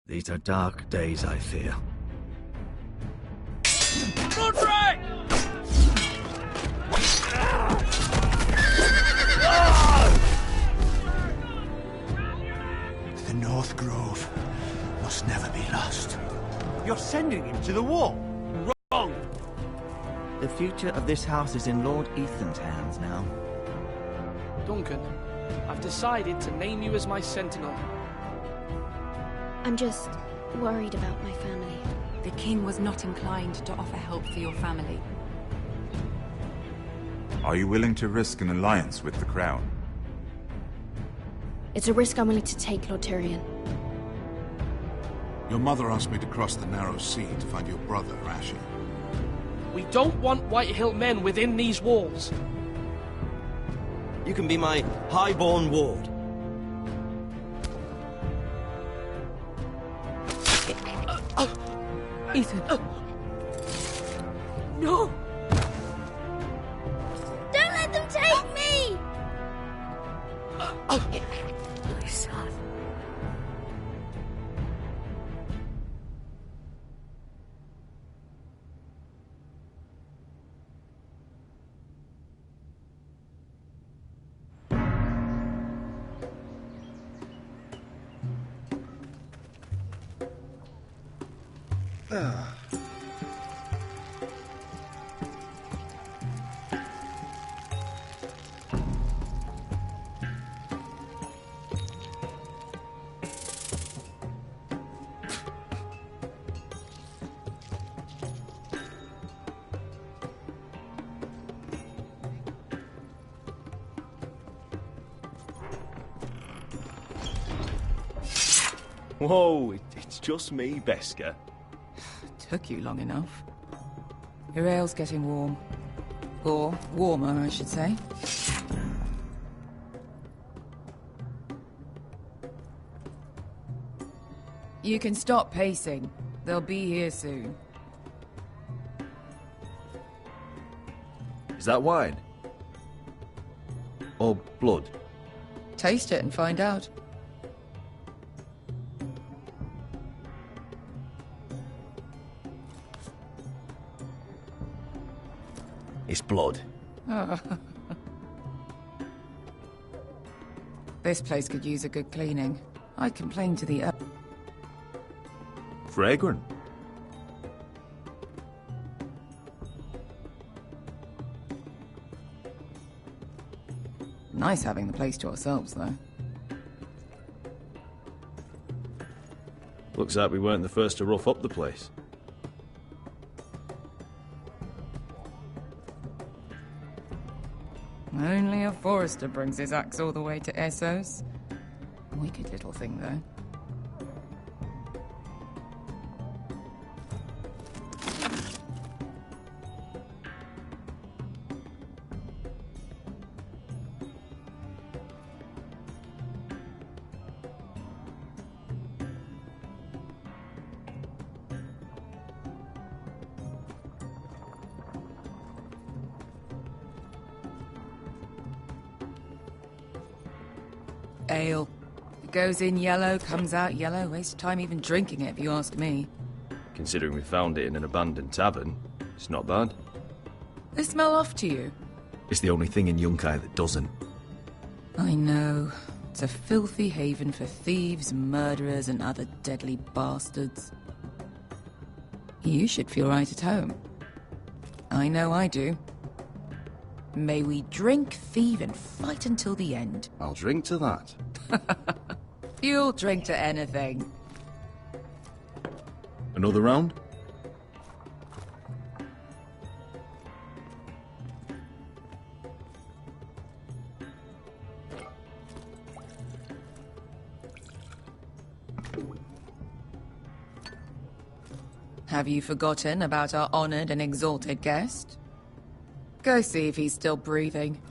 These are dark days, I fear. Roderick! The North Grove must never be lost. You're sending him to the war? Wrong! The future of this house is in Lord Ethan's hands now. Duncan, I've decided to name you as my sentinel. I'm just worried about my family. The king was not inclined to offer help for your family. Are you willing to risk an alliance with the Crown? It's a risk I'm willing to take, Lord Tyrion. Your mother asked me to cross the narrow sea to find your brother, Asher. We don't want Whitehill men within these walls. You can be my highborn ward. Ethan. No! Don't let them take me! My son. Whoa, it's just me, Beskar. Took you long enough. Your ale's getting warm. Or warmer, I should say. You can stop pacing. They'll be here soon. Is that wine? Or blood? Taste it and find out. It's blood. This place could use a good cleaning. I'd complain to the... Fragrant. Nice having the place to ourselves, though. Looks like we weren't the first to rough up the place. Only a forester brings his axe all the way to Essos. Wicked little thing, though. Ale. It goes in yellow, comes out yellow. Waste of time even drinking it, if you ask me. Considering we found it in an abandoned tavern, it's not bad. They smell off to you? It's the only thing in 𝐸𝐸𝐻𝐸 that doesn't. I know. It's a filthy haven for thieves, murderers, and other deadly bastards. You should feel right at home. I know I do. May we drink, thieve, and fight until the end. I'll drink to that. You'll drink to anything. Another round? Have you forgotten about our honored and exalted guest? Go see if he's still breathing.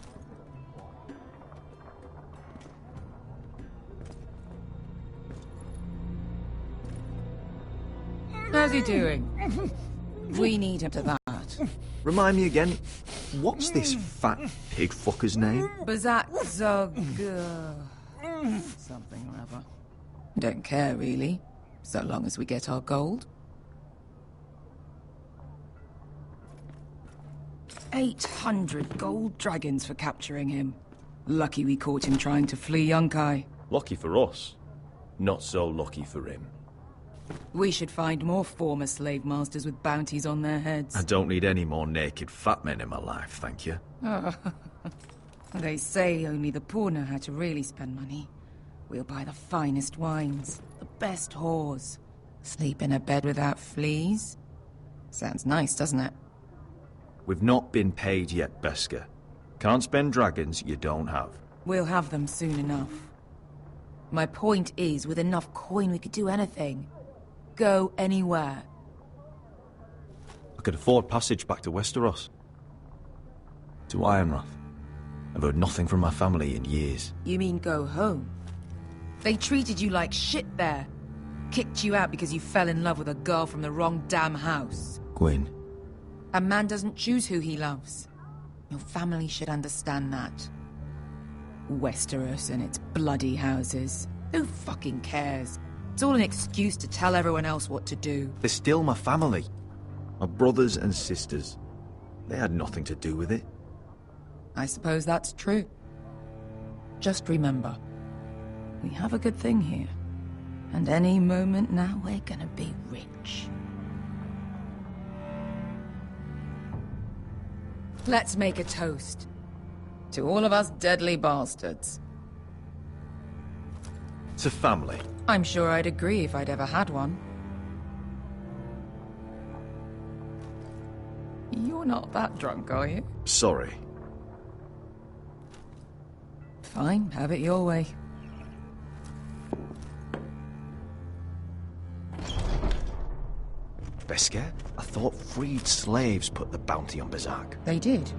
How's he doing? We need him to that. Remind me again, what's this fat pig fucker's name? 𝐸𝐴𝐳 something or other. Don't care, really. So long as we get our gold. 800 gold dragons for capturing him. Lucky we caught him trying to flee Yunkai. Lucky for us. Not so lucky for him. We should find more former slave masters with bounties on their heads. I don't need any more naked fat men in my life, thank you. They say only the poor know how to really spend money. We'll buy the finest wines, the best whores. Sleep in a bed without fleas. Sounds nice, doesn't it? We've not been paid yet, Beskar. Can't spend dragons you don't have. We'll have them soon enough. My point is, with enough coin we could do anything. Go anywhere. I could afford passage back to Westeros. To Ironrath. I've heard nothing from my family in years. You mean go home? They treated you like shit there. Kicked you out because you fell in love with a girl from the wrong damn house. Gwyn. A man doesn't choose who he loves. Your family should understand that. Westeros and its bloody houses. Who fucking cares? It's all an excuse to tell everyone else what to do. They're still my family. My brothers and sisters. They had nothing to do with it. I suppose that's true. Just remember, we have a good thing here. And any moment now, we're gonna be rich. Let's make a toast. To all of us deadly bastards. To family. I'm sure I'd agree if I'd ever had one. You're not that drunk, are you? Sorry. Fine, have it your way. Beskar? I thought freed slaves put the bounty on 𝐷𝐸𝐴𝐸. They did.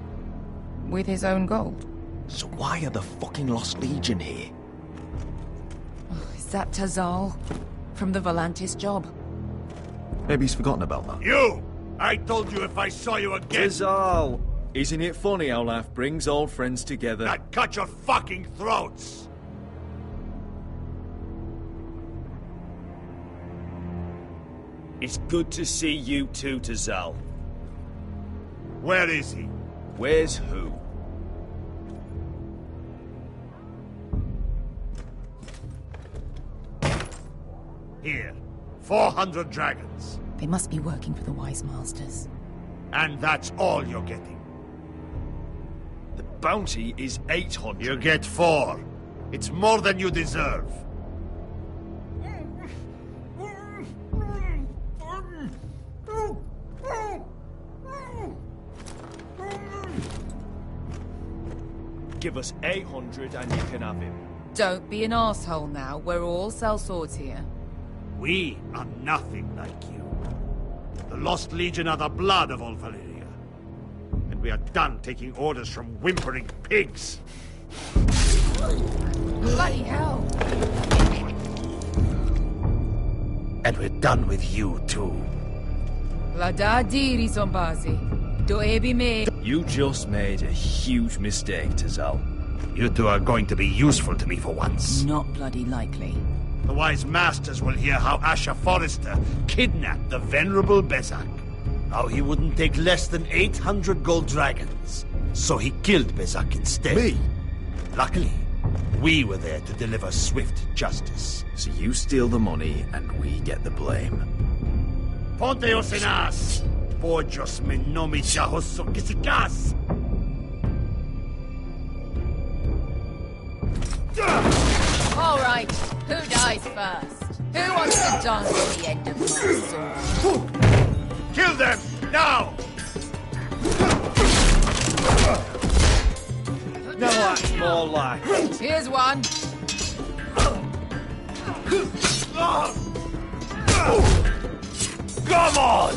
With his own gold. So why are the fucking Lost Legion here? Is that Tazal? From the Volantis job? Maybe he's forgotten about that. You! I told you if I saw you again... Tazal! Isn't it funny how life brings old friends together? I'd cut your fucking throats! It's good to see you too, Tazal. Where is he? Where's who? Here. 400 dragons. They must be working for the Wise Masters. And that's all you're getting. The bounty is 800. You get 4. It's more than you deserve. Give us 800 and you can have him. Don't be an asshole now. We're all sellswords here. We are nothing like you. The Lost Legion are the blood of all Valyria. And we are done taking orders from whimpering pigs. Bloody hell! And we're done with you too. You just made a huge mistake, Tazal. You two are going to be useful to me for once. Not bloody likely. The Wise Masters will hear how Asher Forrester kidnapped the venerable 𝐷𝐸𝐴𝐸. How he wouldn't take less than 800 gold dragons. So he killed 𝐷𝐸𝐴𝐸 instead. Me? Luckily, we were there to deliver swift justice. So you steal the money and we get the blame. Ponteos en as! Pojos me nomi chahoso kisikas! All right, who dies first? Who wants to dance at the end of my sword? Kill them! Now! No, that's more like it. Here's one. Come on!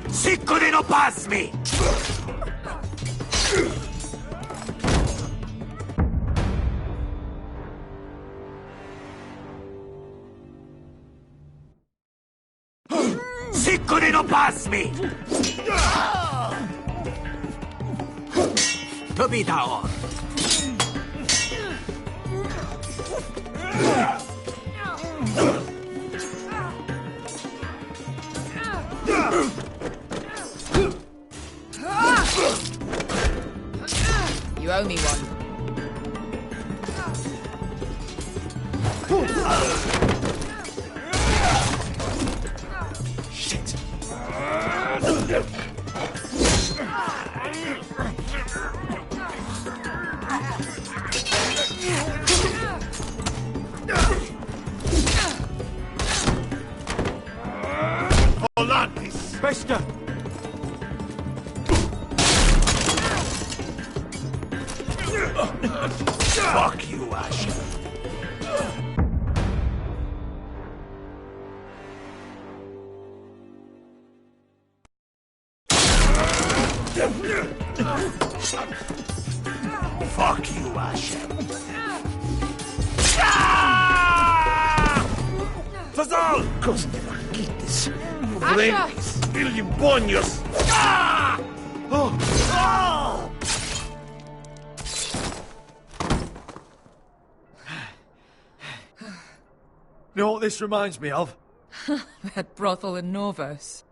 Siccone no pasmi! Siccone no pasmi! To be down. You owe me one. Shit! Volantis! Bester! Fuck you, Asher. Fuck you, Asher. Fazal! ¡�¿Quites! ¡Frentes! ¡Illimbonios! You know what this reminds me of? That brothel in Norvos.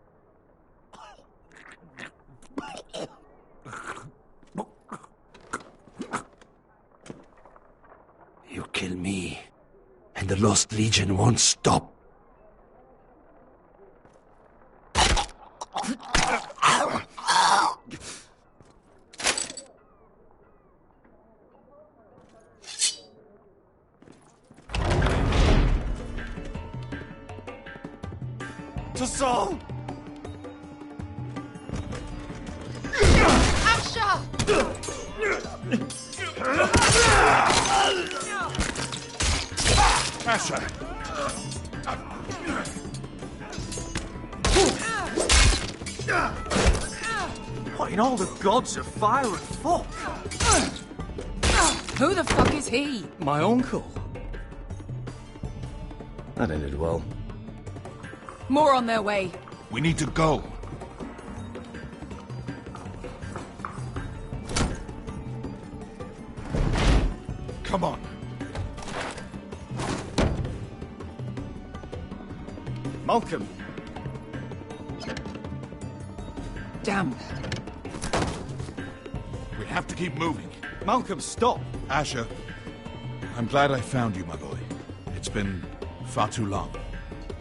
You kill me, and the Lost Legion won't stop. To Saul! Asher! What in all the gods of fire and fuck? Who the fuck is he? My uncle. That ended well. More on their way. We need to go. Come on. Malcolm! Damn. We have to keep moving. Malcolm, stop! Asher, I'm glad I found you, my boy. It's been far too long.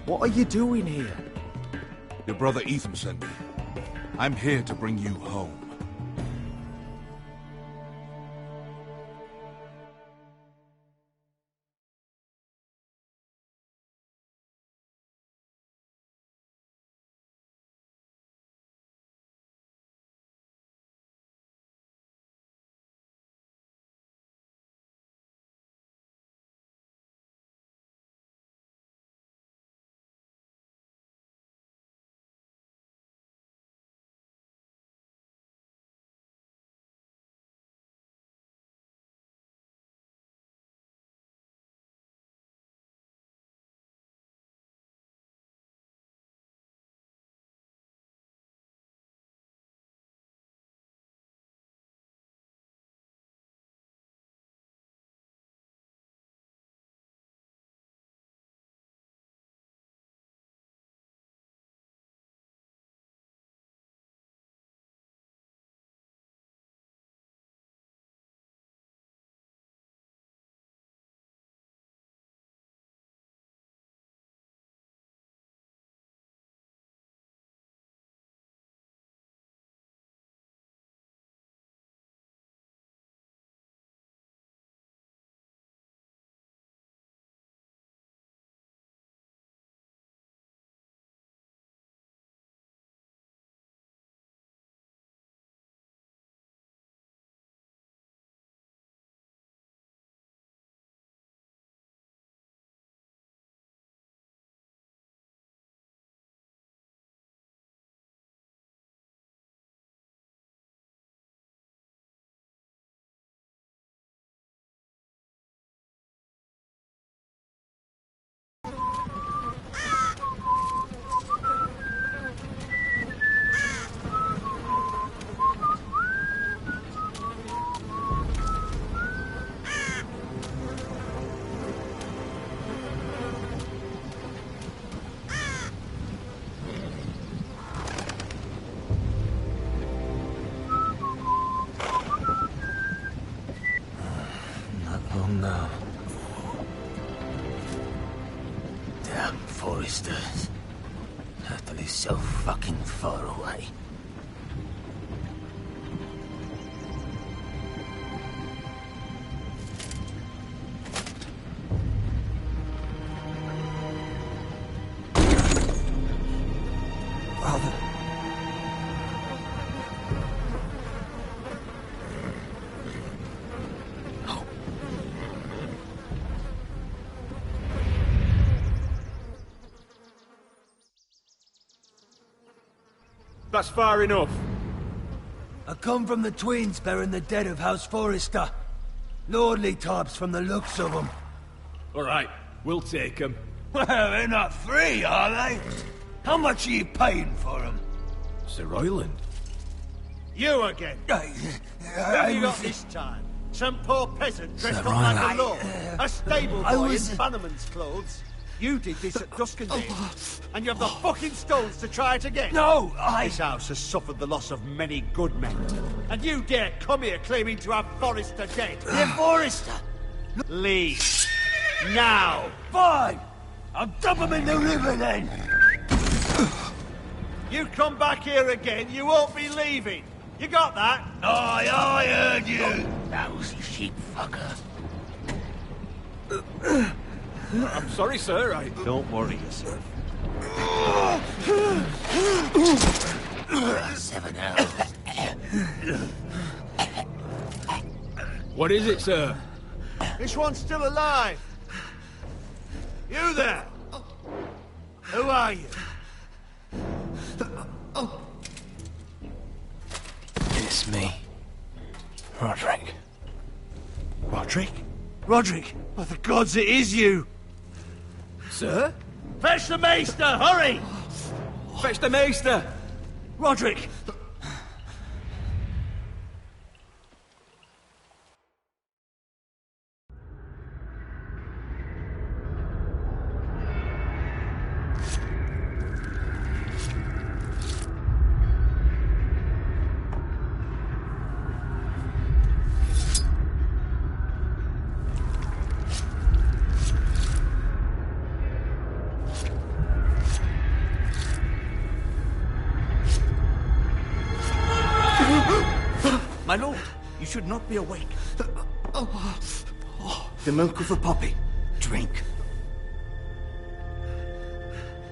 What are you doing here? Your brother Ethan sent me. I'm here to bring you home. Damn foresters. Turtle is so fucking far away. Father. That's far enough. I come from the twins bearing the dead of House Forrester. Lordly types from the looks of them. All right, we'll take them. Well, they're not free, are they? How much are you paying for them? Sir Royland. You again. What have you got this time? Some poor peasant dressed up like a lord. A stable boy in bannerman's clothes. You did this at Duskendale, and you have the fucking stones to try it again. No, This house has suffered the loss of many good men, and you dare come here claiming to have Forrester dead. You're Forrester. Leave. Now. Fine. I'll dump him in the river then. You come back here again, you won't be leaving. You got that? Aye, I heard you. Lousy sheep fucker. I'm sorry, sir. Don't worry yourself. 7 hours. What is it, sir? This one's still alive. You there? Who are you? It's me. Roderick. Roderick? Roderick! By the gods, it is you! Sir? Fetch the maester, hurry! Fetch the maester! Roderick! My lord, you should not be awake. The milk of the poppy. Drink.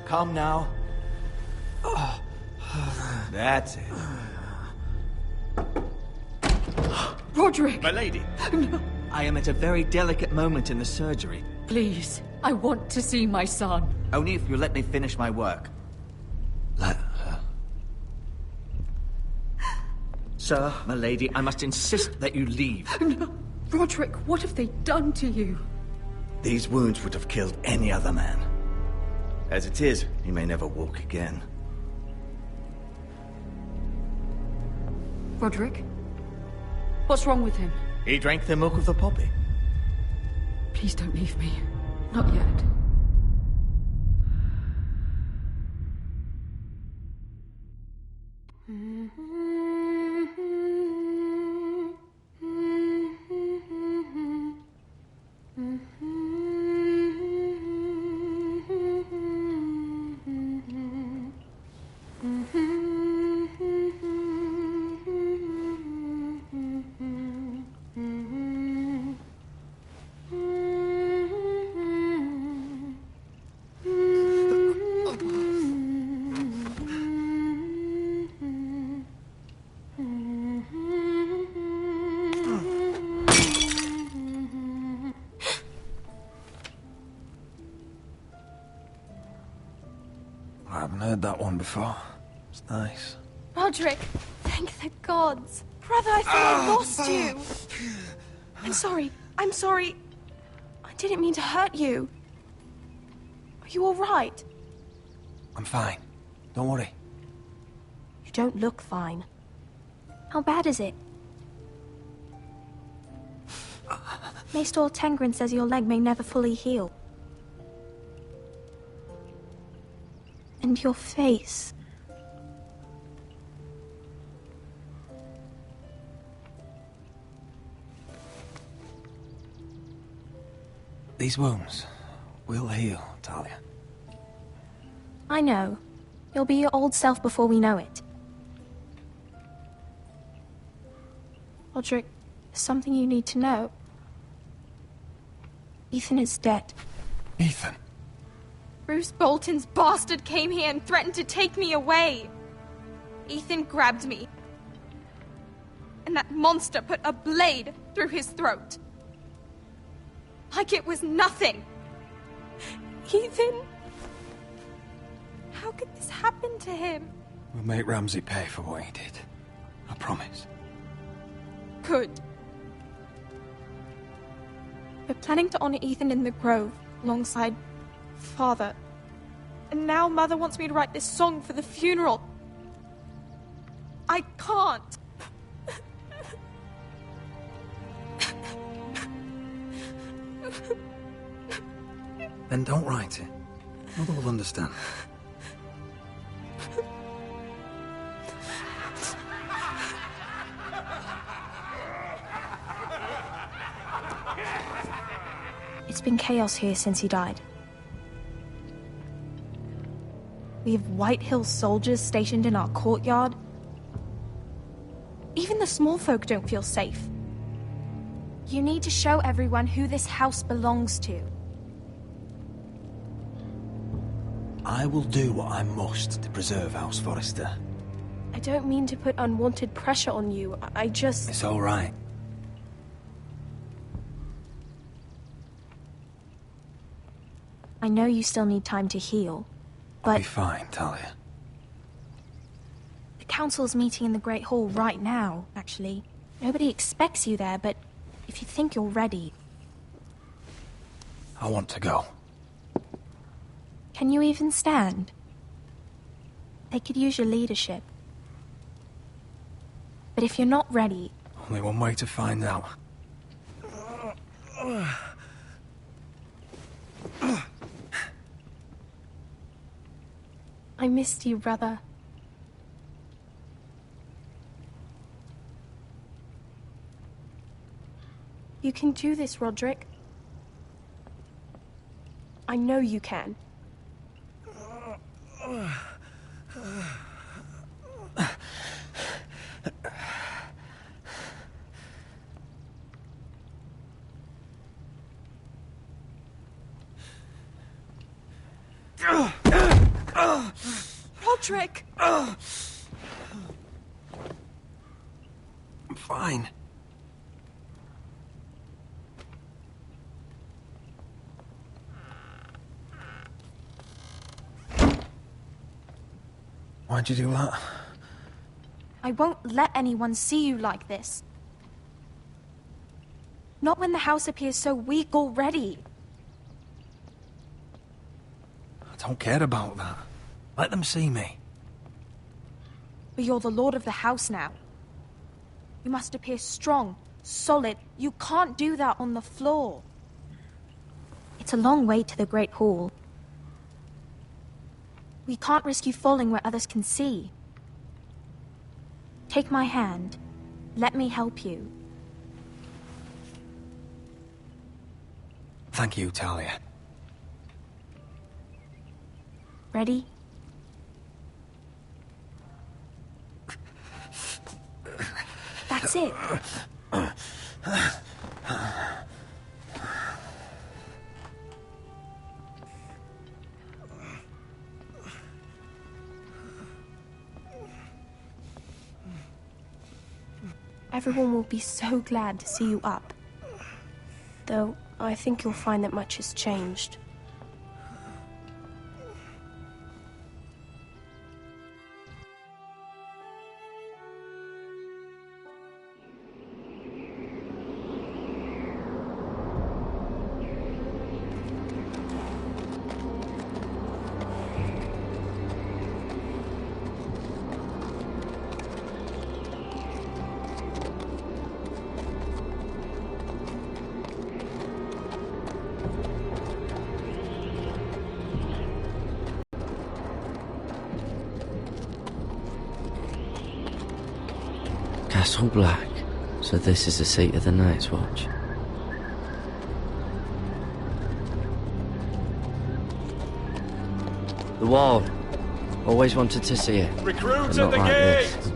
Calm now. That's it. Roderick! My lady. No. I am at a very delicate moment in the surgery. Please, I want to see my son. Only if you let me finish my work. Let her. Sir, my lady, I must insist that you leave. No. Roderick, what have they done to you? These wounds would have killed any other man. As it is, he may never walk again. Roderick? What's wrong with him? He drank the milk of the poppy. Please don't leave me. Not yet. I haven't heard that one before. It's nice. Roderick, thank the gods. Brother, I thought I lost you. I'm sorry. I'm sorry. I didn't mean to hurt you. Are you all right? I'm fine. Don't worry. You don't look fine. How bad is it? Maester Tengrin says your leg may never fully heal. And your face. These wounds will heal, Talia. I know. You'll be your old self before we know it. Roderick, there's something you need to know. Ethan is dead. Ethan? Bruce Bolton's bastard came here and threatened to take me away. Ethan grabbed me. And that monster put a blade through his throat. Like it was nothing. Ethan... How could this happen to him? We'll make Ramsey pay for what he did. I promise. Good. We're planning to honor Ethan in the Grove, alongside Father. And now Mother wants me to write this song for the funeral. I can't. Then don't write it. Mother will understand. It's been chaos here since he died. We have White Hill soldiers stationed in our courtyard. Even the small folk don't feel safe. You need to show everyone who this house belongs to. I will do what I must to preserve House Forrester. I don't mean to put unwanted pressure on you. I just... It's all right. I know you still need time to heal, but... I'll be fine, Talia. The council's meeting in the Great Hall right now, actually. Nobody expects you there, but if you think you're ready... I want to go. Can you even stand? They could use your leadership. But if you're not ready... Only one way to find out. I missed you, brother. You can do this, Roderick. I know you can. Roderick! I'm fine. Why'd you do that? I won't let anyone see you like this. Not when the house appears so weak already. I don't care about that. Let them see me. But you're the lord of the house now. You must appear strong, solid. You can't do that on the floor. It's a long way to the Great Hall. We can't risk you falling where others can see. Take my hand. Let me help you. Thank you, Talia. Ready? That's it. Everyone will be so glad to see you up. Though, I think you'll find that much has changed. Castle Black. So this is the seat of the Night's Watch. The wall. Always wanted to see it. Recruits but at the not like gate! this.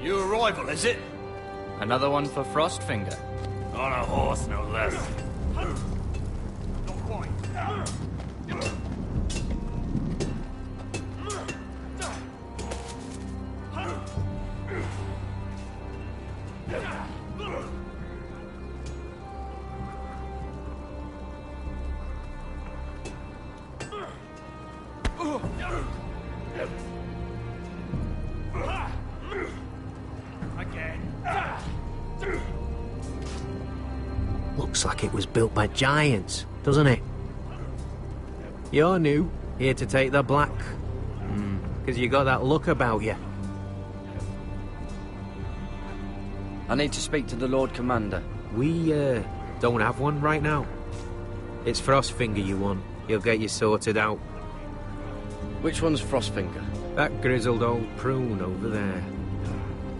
New arrival, is it? Another one for Frostfinger. On a horse, no less. Looks like it was built by giants, doesn't it? You're new, here to take the black. Because you got that look about you. I need to speak to the Lord Commander. We, don't have one right now. It's Frostfinger you want. He'll get you sorted out. Which one's Frostfinger? That grizzled old prune over there.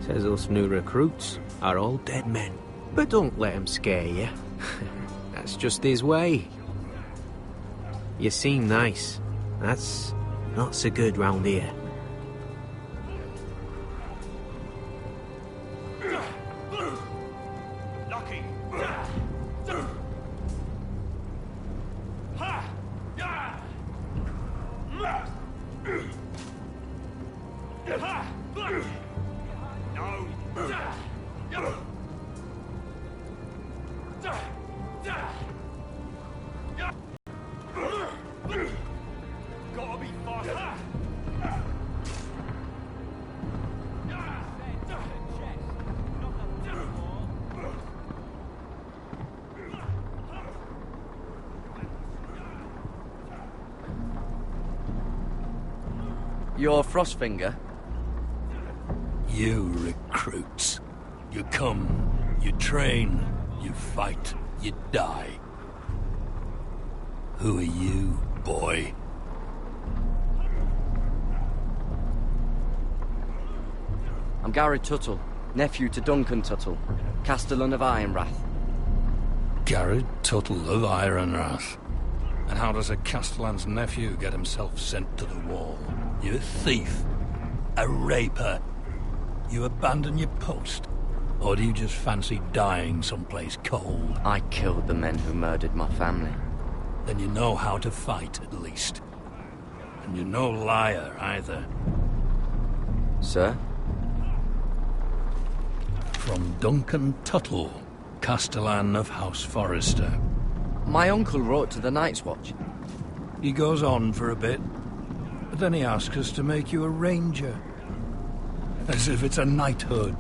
Says us new recruits are all dead men. But don't let him scare you. That's just his way. You seem nice. That's not so good round here. You're Frostfinger? You recruits. You come, you train, you fight, you die. Who are you, boy? I'm Gary Tuttle, nephew to Duncan Tuttle, Castellan of Ironrath. Gary Tuttle of Ironrath. And how does a Castellan's nephew get himself sent to the wall? You a thief? A raper? You abandon your post? Or do you just fancy dying someplace cold? I killed the men who murdered my family. Then you know how to fight, at least. And you're no liar, either. Sir? From Duncan Tuttle, Castellan of House Forrester. My uncle wrote to the Night's Watch. He goes on for a bit, but then he asks us to make you a ranger. As if it's a knighthood.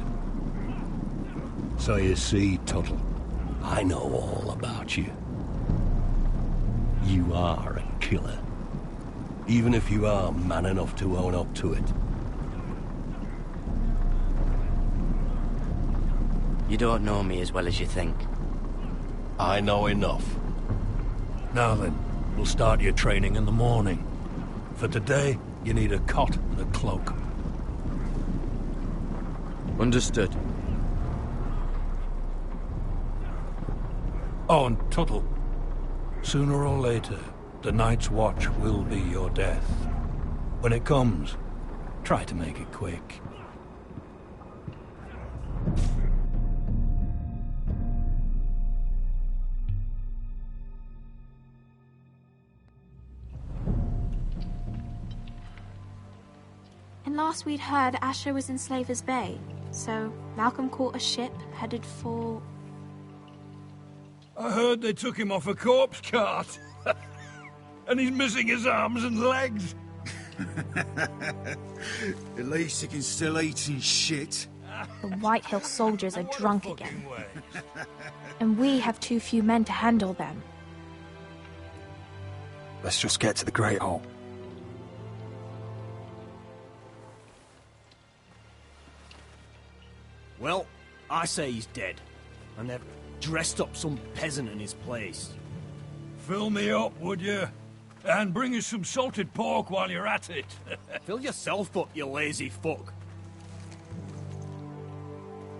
So you see, Tuttle, I know all about you. You are a killer. Even if you are man enough to own up to it. You don't know me as well as you think. I know enough. Now then, we'll start your training in the morning. For today, you need a cot and a cloak. Understood. Oh, and Tuttle, sooner or later, the Night's Watch will be your death. When it comes, try to make it quick. And last we'd heard, Asher was in Slaver's Bay, so Malcolm caught a ship headed for... I heard they took him off a corpse cart. And he's missing his arms and legs. At least he can still eat and shit. The White Hill soldiers are drunk again. And we have too few men to handle them. Let's just get to the Great Hall. Well, I say he's dead. And they've dressed up some peasant in his place. Fill me up, would you? And bring us some salted pork while you're at it. Fill yourself up, you lazy fuck.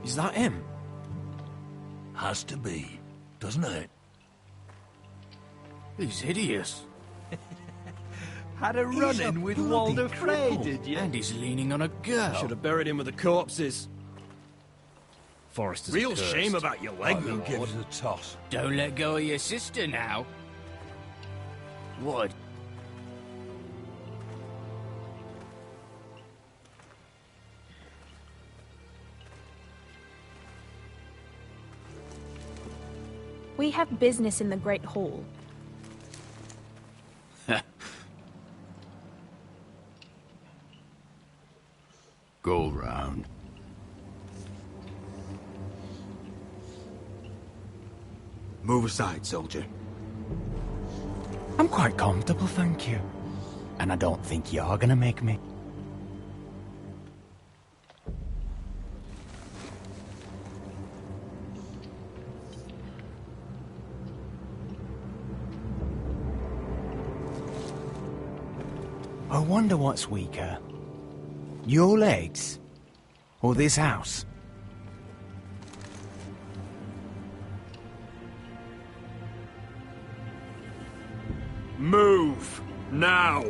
Is that him? Has to be, doesn't it? He's hideous. Had a run-in with Walder Frey, did you? And he's leaning on a girl. Should have buried him with the corpses. Forrester's Real cursed. shame about your leg, Who my gives lord. a toss? Don't let go of your sister now. What? We have business in the Great Hall. Go round. Move aside, soldier. I'm quite comfortable, thank you. And I don't think you're gonna make me. I wonder what's weaker. Your legs? Or this house? Move! Now!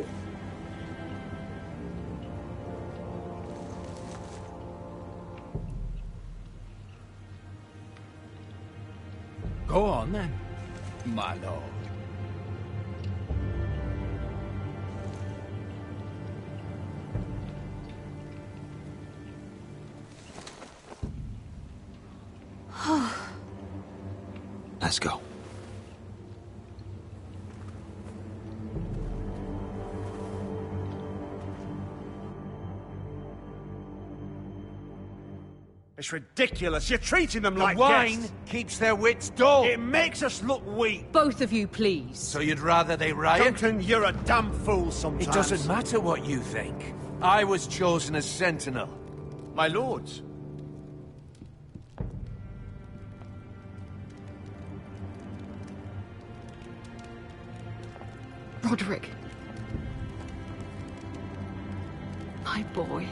Go on then, my lord. Let's go. It's ridiculous. You're treating them The like wine guests. keeps their wits dull. It makes us look weak. Both of you, please. So you'd rather they riot? Duncan, you're a damn fool sometimes. It doesn't matter what you think. I was chosen as sentinel. My lords. Roderick. My boy.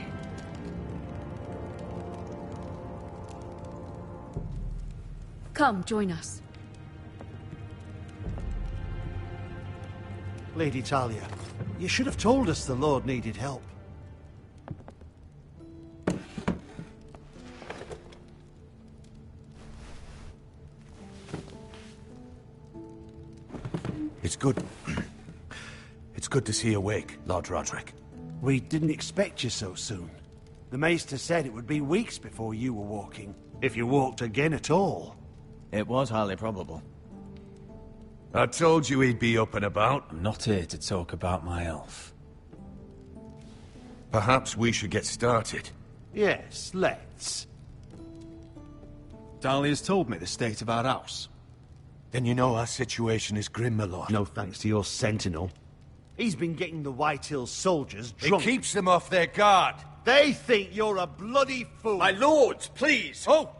Come, join us. Lady Talia, you should have told us the Lord needed help. It's good. It's good to see you awake, Lord Roderick. We didn't expect you so soon. The Maester said it would be weeks before you were walking, if you walked again at all. It was highly probable. I told you he'd be up and about. I'm not here to talk about my elf. Perhaps we should get started. Yes, let's. Dahlia's told me the state of our house. Then you know our situation is grim, my lord. No thanks to your sentinel. He's been getting the White Hills soldiers drunk. It keeps them off their guard. They think you're a bloody fool. My lords, please. Oh,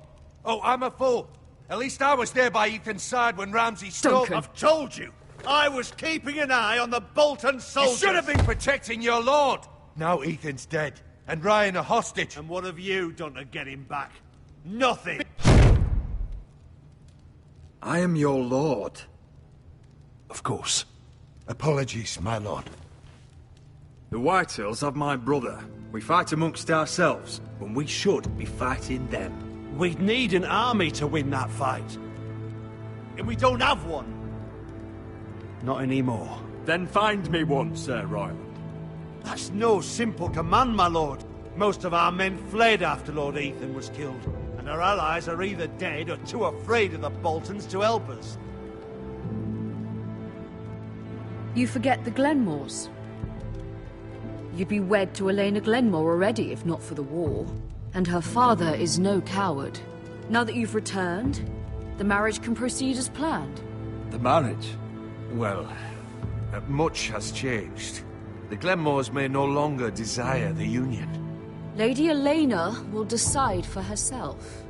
I'm a fool. At least I was there by Ethan's side when Ramsay stole... I've told you. I was keeping an eye on the Bolton soldiers. You should have been protecting your lord. Now Ethan's dead, and Ryan a hostage. And what have you done to get him back? Nothing. I am your lord. Of course. Apologies, my lord. The White Hills have my brother. We fight amongst ourselves, when we should be fighting them. We'd need an army to win that fight. And we don't have one. Not anymore. Then find me one, Sir Royland. That's no simple command, my lord. Most of our men fled after Lord Ethan was killed, and our allies are either dead or too afraid of the Boltons to help us. You forget the Glenmores. You'd be wed to Elena Glenmore already, if not for the war. And her father is no coward. Now that you've returned, the marriage can proceed as planned. The marriage? Well, much has changed. The Glenmores may no longer desire the union. Lady Elena will decide for herself.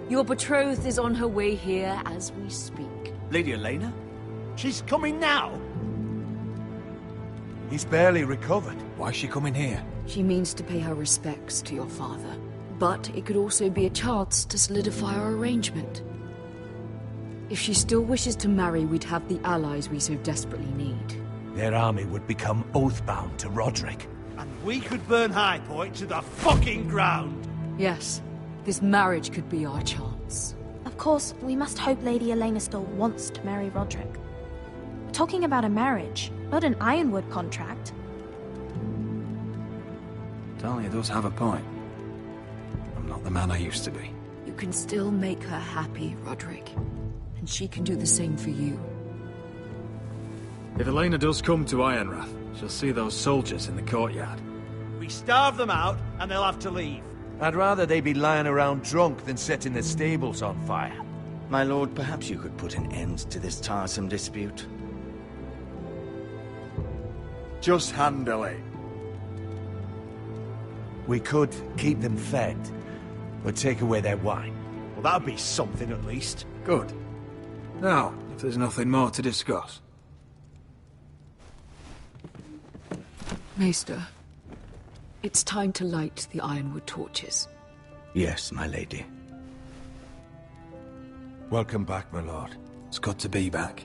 Your betrothed is on her way here as we speak. Lady Elena? She's coming now? He's barely recovered. Why's she coming here? She means to pay her respects to your father. But it could also be a chance to solidify our arrangement. If she still wishes to marry, we'd have the allies we so desperately need. Their army would become oathbound to Roderick. And we could burn High Point to the fucking ground! Yes, this marriage could be our chance. Of course, we must hope Lady Elena still wants to marry Roderick. We're talking about a marriage, not an Ironwood contract. Talia does have a point. I'm not the man I used to be. You can still make her happy, Roderick. And she can do the same for you. If Elena does come to Ironrath, she'll see those soldiers in the courtyard. We starve them out, and they'll have to leave. I'd rather they be lying around drunk than setting the stables on fire. My lord, perhaps you could put an end to this tiresome dispute. Just handle it. We could keep them fed, or take away their wine. Well, that'd be something at least. Good. Now, if there's nothing more to discuss. Maester, it's time to light the Ironwood torches. Yes, my lady. Welcome back, my lord. It's good to be back.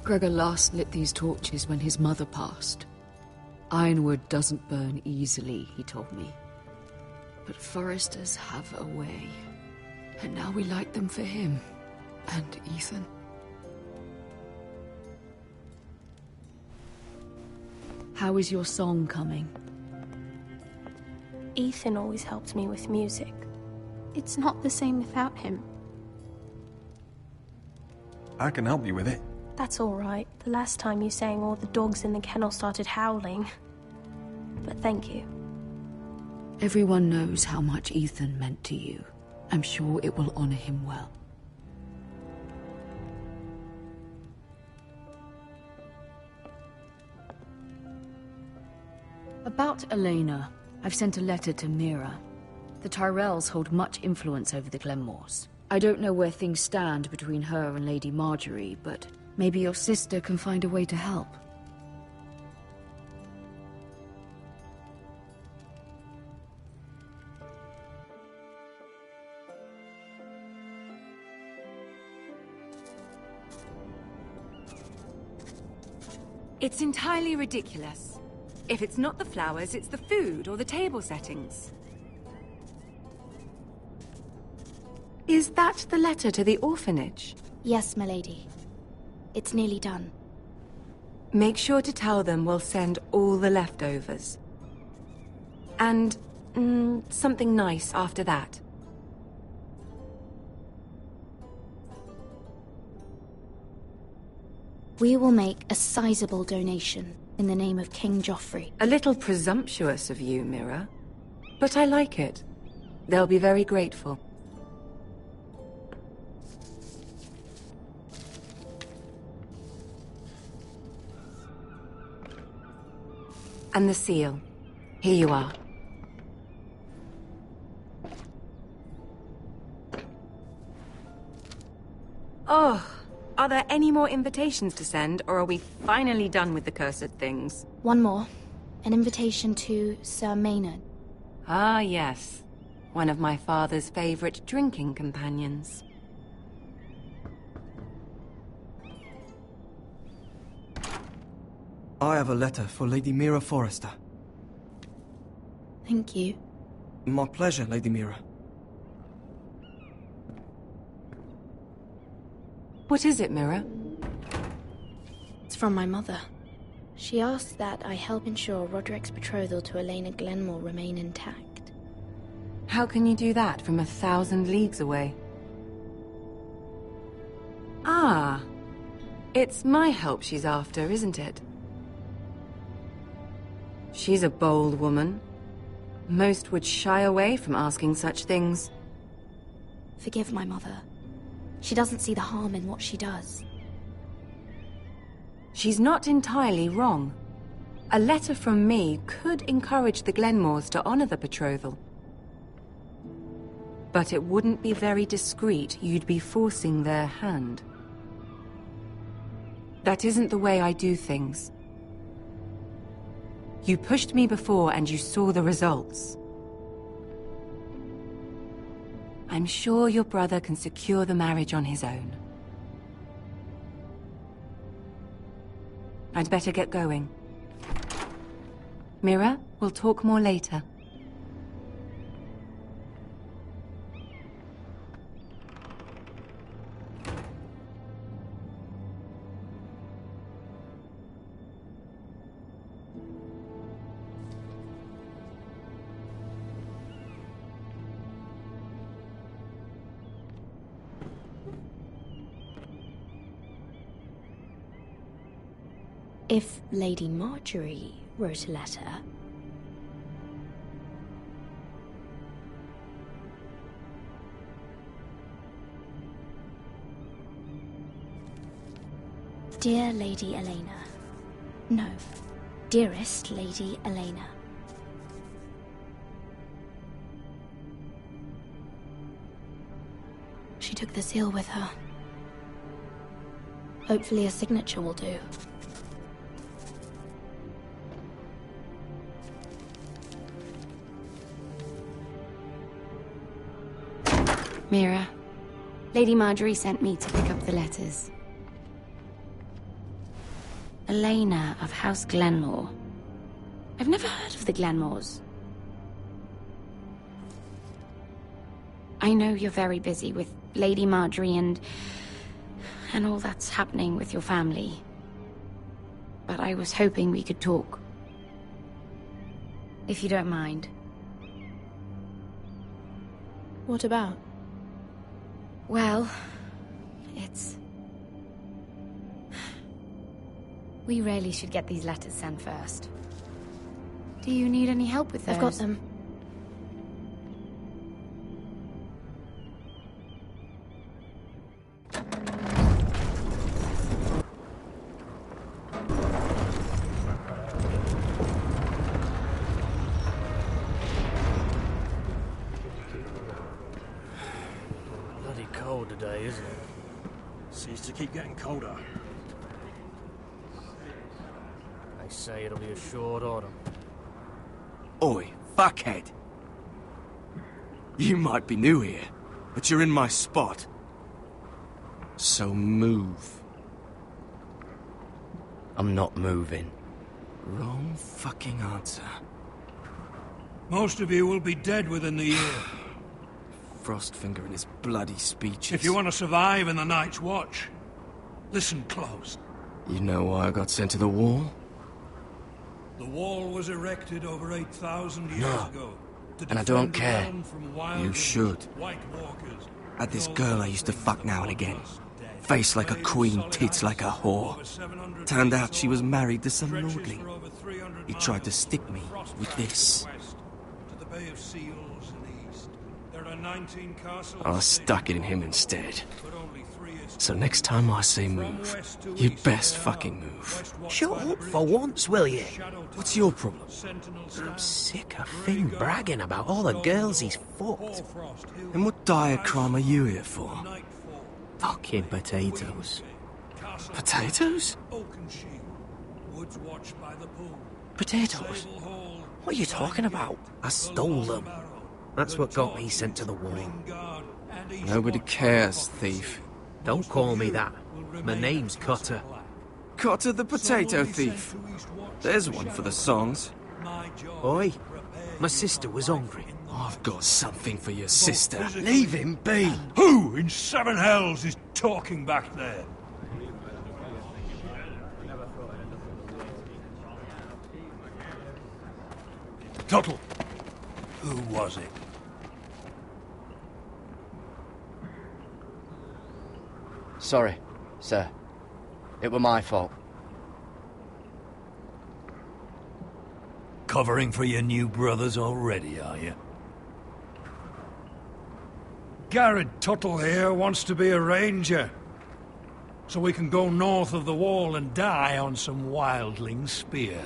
Gregor last lit these torches when his mother passed. Ironwood doesn't burn easily, he told me. But foresters have a way. And now we light them for him. And Ethan. How is your song coming? Ethan always helped me with music. It's not the same without him. I can help you with it. That's all right. The last time you sang, all the dogs in the kennel started howling. But thank you. Everyone knows how much Ethan meant to you. I'm sure it will honor him well. About Elena, I've sent a letter to Mira. The Tyrells hold much influence over the Glenmores. I don't know where things stand between her and Lady Marjorie, but maybe your sister can find a way to help. It's entirely ridiculous. If it's not the flowers, it's the food or the table settings. Is that the letter to the orphanage? Yes, my lady. It's nearly done. Make sure to tell them we'll send all the leftovers. And something nice after that. We will make a sizable donation in the name of King Joffrey. A little presumptuous of you, Mira. But I like it. They'll be very grateful. And the seal. Here you are. Oh, are there any more invitations to send, or are we finally done with the cursed things? One more. An invitation to Sir Maynard. Ah, yes. One of my father's favorite drinking companions. I have a letter for Lady Mira Forrester. Thank you. My pleasure, Lady Mira. What is it, Mira? It's from my mother. She asks that I help ensure Roderick's betrothal to Elena Glenmore remain intact. How can you do that from 1,000 leagues away? Ah, it's my help she's after, isn't it? She's a bold woman. Most would shy away from asking such things. Forgive my mother. She doesn't see the harm in what she does. She's not entirely wrong. A letter from me could encourage the Glenmores to honor the betrothal. But it wouldn't be very discreet. You'd be forcing their hand. That isn't the way I do things. You pushed me before and you saw the results. I'm sure your brother can secure the marriage on his own. I'd better get going. Mira, we'll talk more later. If Lady Marjorie wrote a letter... Dear Lady Elena. No, dearest Lady Elena. She took the seal with her. Hopefully a signature will do. Mira, Lady Marjorie sent me to pick up the letters. Elena of House Glenmore. I've never heard of the Glenmores. I know you're very busy with Lady Marjorie and all that's happening with your family. But I was hoping we could talk. If you don't mind. What about? Well, it's... We really should get these letters sent first. Do you need any help with those? I've got them. Bloody cold today, isn't it? Seems to keep getting colder. They say it'll be a short autumn. Oi, fuckhead. You might be new here, but you're in my spot. So move. I'm not moving. Wrong fucking answer. Most of you will be dead within the year. Frostfinger and his bloody speeches. If you want to survive in the Night's Watch, listen close. You know why I got sent to the wall? The wall was erected over 8,000 years ago. And I don't care. From wild You should. White Walkers. I had this girl I used to fuck now and again. Face like a queen, tits like a whore. Turned out she was married to some lordling. He tried to stick me with this. To the Bay of Seals in the east. There are 19 castles. I stuck it in him instead. So next time I say move, you'd best fucking move. Shut up for once, will you? What's your problem? I'm sick of Finn bragging about all the girls he's fucked. And what dire crime are you here for? Fucking potatoes. Potatoes? Potatoes? What are you talking about? I stole them. That's what got me sent to the wall. Nobody cares, thief. Don't call me that. My name's Cutter. Cutter the potato thief. There's one for the songs. Oi, my sister was hungry. I've got something for your sister. Leave him be. Who in seven hells is talking back there? Tuttle. Who was it? Sorry, sir. It were my fault. Covering for your new brothers already, are you? Garrett Tuttle here wants to be a ranger. So we can go north of the wall and die on some wildling spear.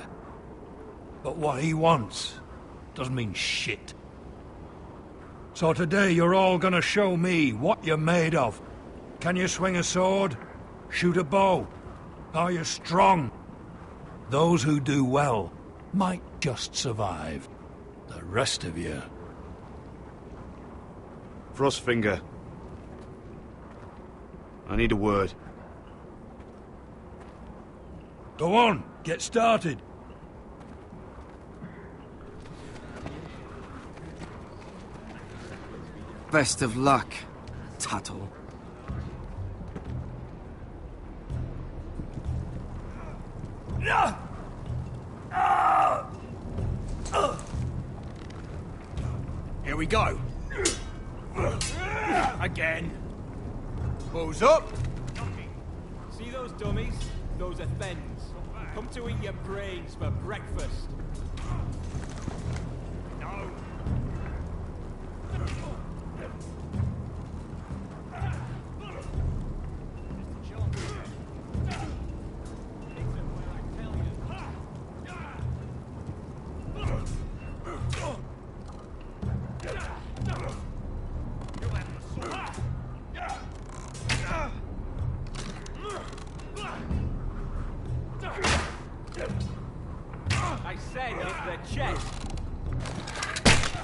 But what he wants doesn't mean shit. So today you're all gonna show me what you're made of. Can you swing a sword? Shoot a bow? Are you strong? Those who do well might just survive. The rest of you... Frostfinger. I need a word. Go on, get started. Best of luck, Tuttle. Here we go. Again. Pose up. See those dummies? Those are thens. Come to eat your brains for breakfast. No.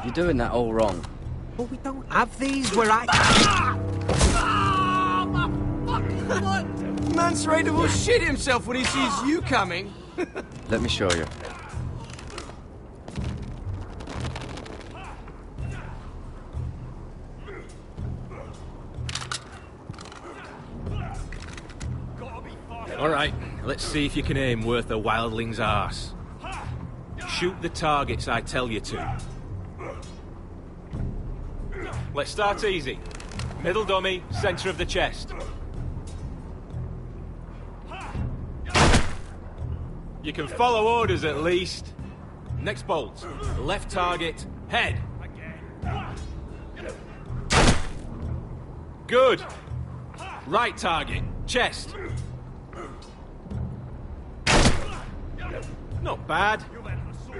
You're doing that all wrong. But we don't have these where I... Man's Raider will shit himself when he sees you coming. Let me show you. All right, let's see if you can aim worth a wildling's arse. Shoot the targets I tell you to. Let's start easy. Middle dummy, center of the chest. You can follow orders at least. Next bolt. Left target, head. Good. Right target, chest. Not bad.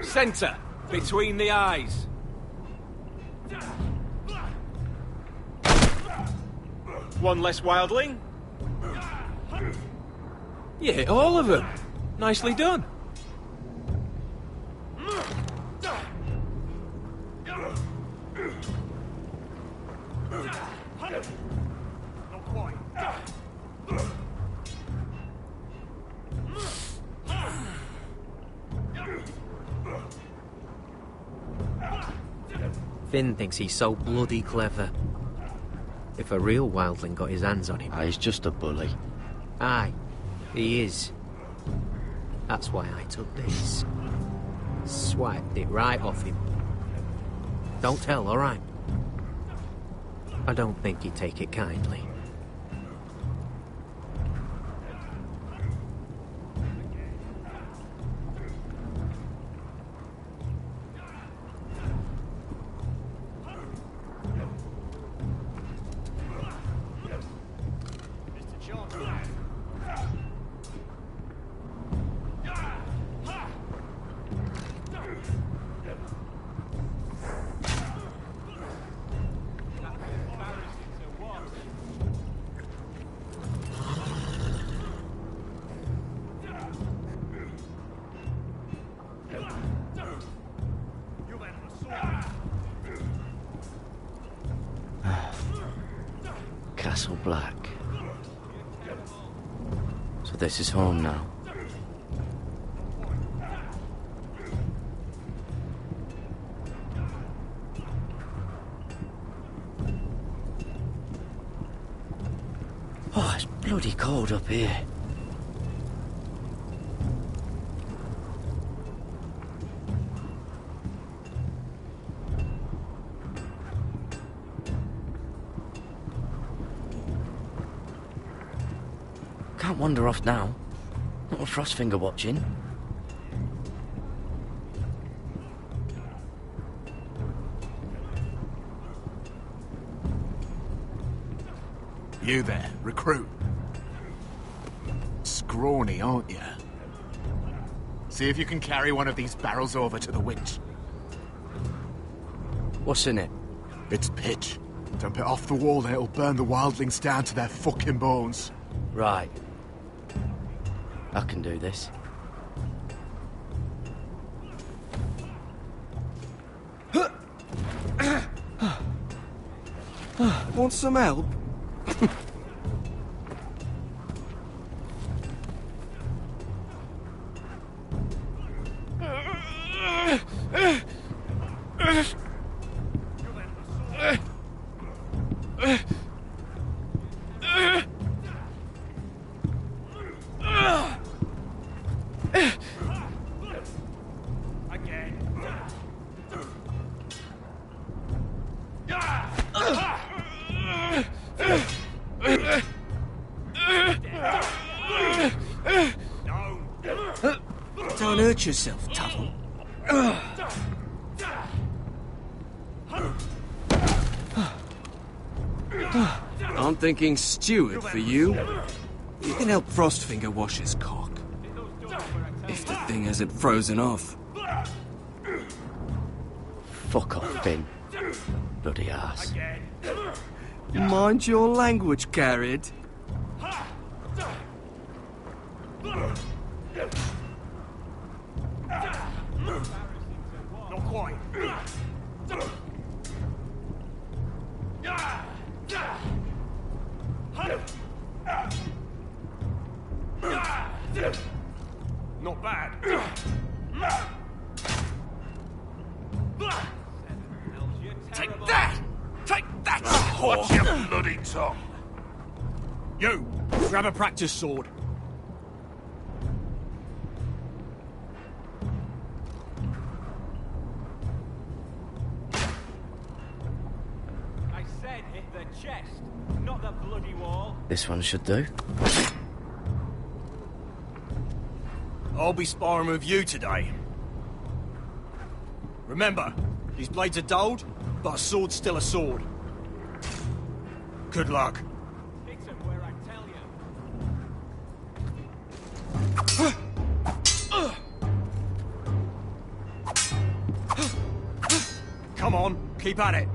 Center, between the eyes. One less wildling. You hit all of them. Nicely done. Finn thinks he's so bloody clever. If a real wildling got his hands on him... He's just a bully. Aye, he is. That's why I took this. Swiped it right off him. Don't tell, all right? I don't think he'd take it kindly. Castle Black. So this is home now. Oh, it's bloody cold up here. Can't wander off now. Not with Frostfinger watching. You there, recruit. Scrawny, aren't you? See if you can carry one of these barrels over to the winch. What's in it? It's pitch. Dump it off the wall and it'll burn the wildlings down to their fucking bones. Right. I can do this. Want some help? Don't hurt yourself, Tuttle. I'm thinking steward for you. You can help Frostfinger wash his cock. If the thing hasn't frozen off. Fuck off, Finn. Bloody ass. Mind your language, Garrett. Not quite. Not bad. Take that! Take that! Watch your bloody tongue! You, grab a practice sword. I said hit the chest, not the bloody wall. This one should do. I'll be sparring with you today. Remember, these blades are dulled, but a sword's still a sword. Good luck. Hit him where I tell you. Come on, keep at it.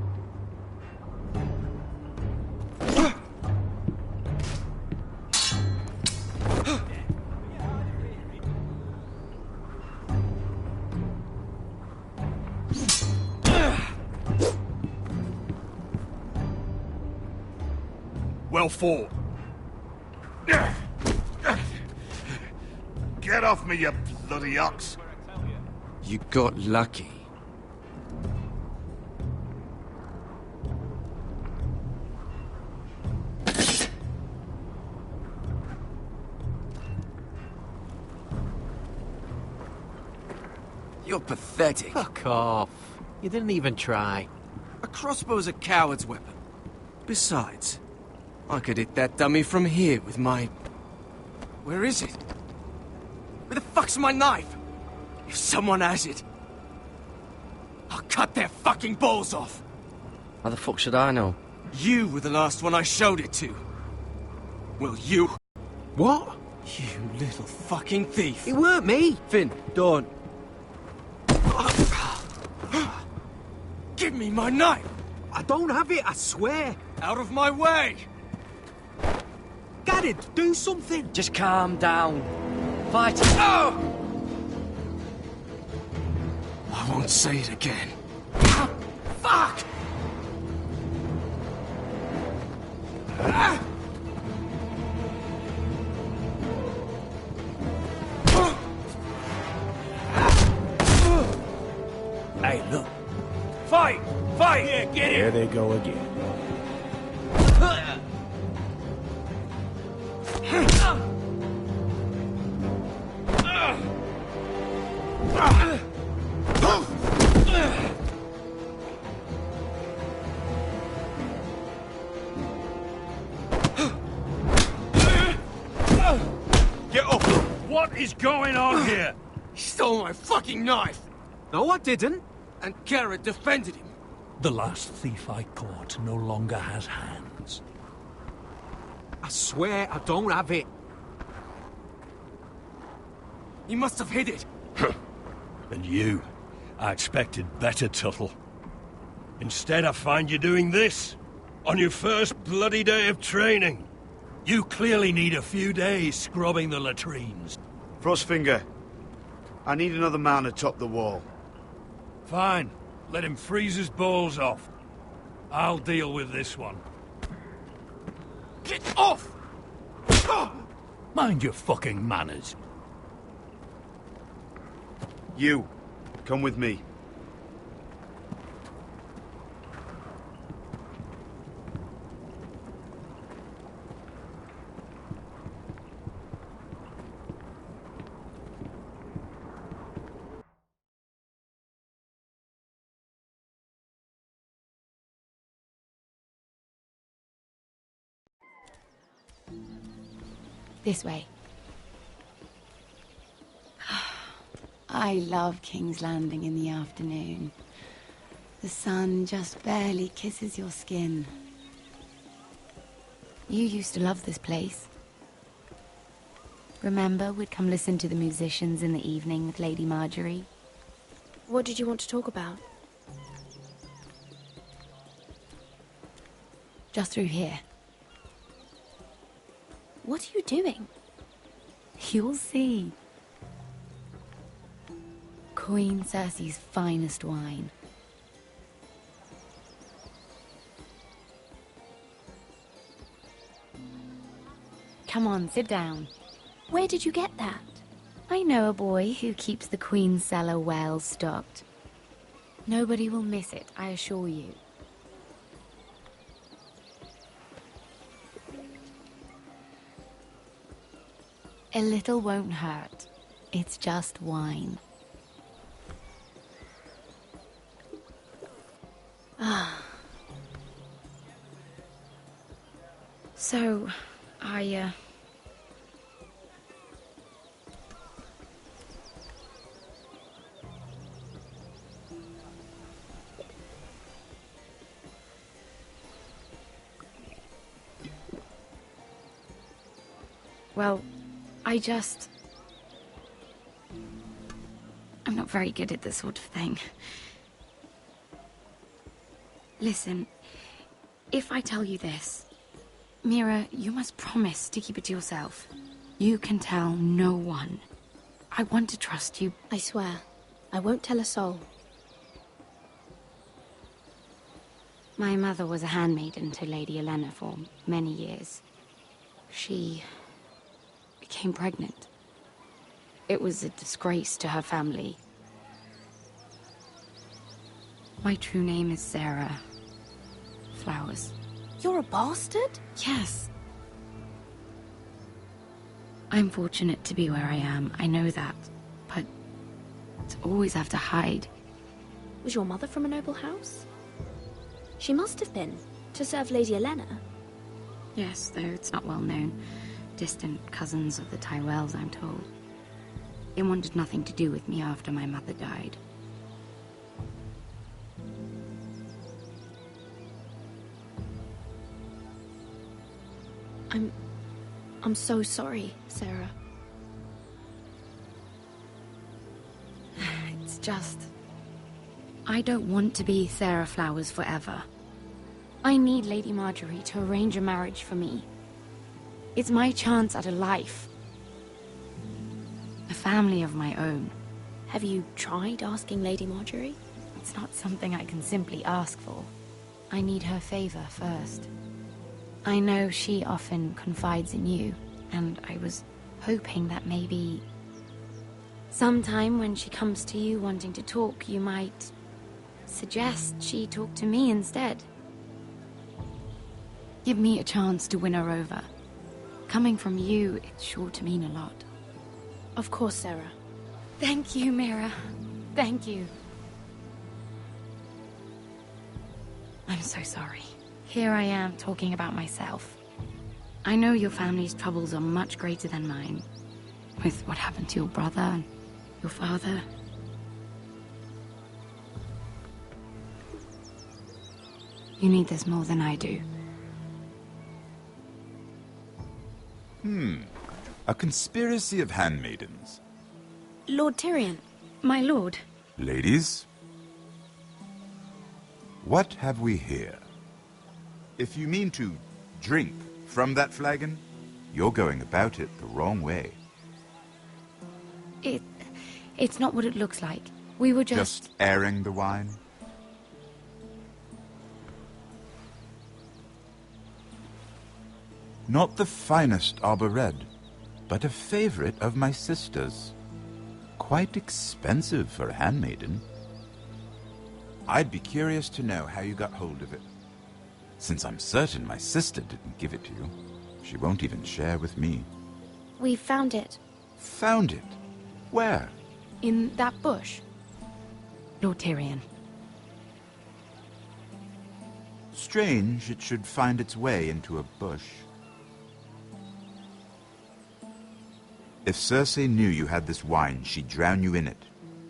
Well fought. Get off me, you bloody ox! You got lucky. You're pathetic. Fuck off. You didn't even try. A crossbow's a coward's weapon. Besides, I could hit that dummy from here with my... Where is it? Where the fuck's my knife? If someone has it, I'll cut their fucking balls off. How the fuck should I know? You were the last one I showed it to. Well, you... What? You little fucking thief. It weren't me. Finn, don't. Give me my knife! I don't have it, I swear. Out of my way! Garrett, do something. Just calm down. Fight. Oh! I won't say it again. Fuck! Hey, look. Fight! Fight! Yeah, get it! There they go again. Get up! What is going on here? He stole my fucking knife! No, I didn't. And Garrett defended him. The last thief I caught no longer has hands. I swear I don't have it. He must have hid it. And you, I expected better, Tuttle. Instead, I find you doing this, on your first bloody day of training. You clearly need a few days scrubbing the latrines. Frostfinger, I need another man atop the wall. Fine. Let him freeze his balls off. I'll deal with this one. Get off! Mind your fucking manners. You, come with me. This way. I love King's Landing in the afternoon. The sun just barely kisses your skin. You used to love this place. Remember, we'd come listen to the musicians in the evening with Lady Marjorie? What did you want to talk about? Just through here. What are you doing? You'll see. Queen Cersei's finest wine. Come on, sit down. Where did you get that? I know a boy who keeps the Queen's cellar well stocked. Nobody will miss it, I assure you. A little won't hurt. It's just wine. Ah. So, well, I'm not very good at this sort of thing. Listen, if I tell you this, Mira, you must promise to keep it to yourself. You can tell no one. I want to trust you. I swear, I won't tell a soul. My mother was a handmaiden to Lady Olenna for many years. She became pregnant. It was a disgrace to her family. My true name is Sarah Flowers. You're a bastard? Yes. I'm fortunate to be where I am, I know that. But to always have to hide. Was your mother from a noble house? She must have been, to serve Lady Olenna. Yes, though it's not well known. Distant cousins of the Tyrells, I'm told. They wanted nothing to do with me after my mother died. I'm so sorry, Sarah. It's just... I don't want to be Sarah Flowers forever. I need Lady Marjorie to arrange a marriage for me. It's my chance at a life. A family of my own. Have you tried asking Lady Marjorie? It's not something I can simply ask for. I need her favor first. I know she often confides in you, and I was hoping that maybe... sometime when she comes to you wanting to talk, you might suggest she talk to me instead. Give me a chance to win her over. Coming from you, it's sure to mean a lot. Of course, Sarah. Thank you, Mira. Thank you. I'm so sorry. Here I am talking about myself. I know your family's troubles are much greater than mine. With what happened to your brother and your father. You need this more than I do. A conspiracy of handmaidens. Lord Tyrion. My lord. Ladies, what have we here? If you mean to drink from that flagon, you're going about it the wrong way. It's not what it looks like. We were Just airing the wine? Not the finest arbor red, but a favorite of my sister's. Quite expensive for a handmaiden. I'd be curious to know how you got hold of it. Since I'm certain my sister didn't give it to you, she won't even share with me. We found it. Found it? Where? In that bush. Lord Tyrion. Strange it should find its way into a bush. If Cersei knew you had this wine, she'd drown you in it.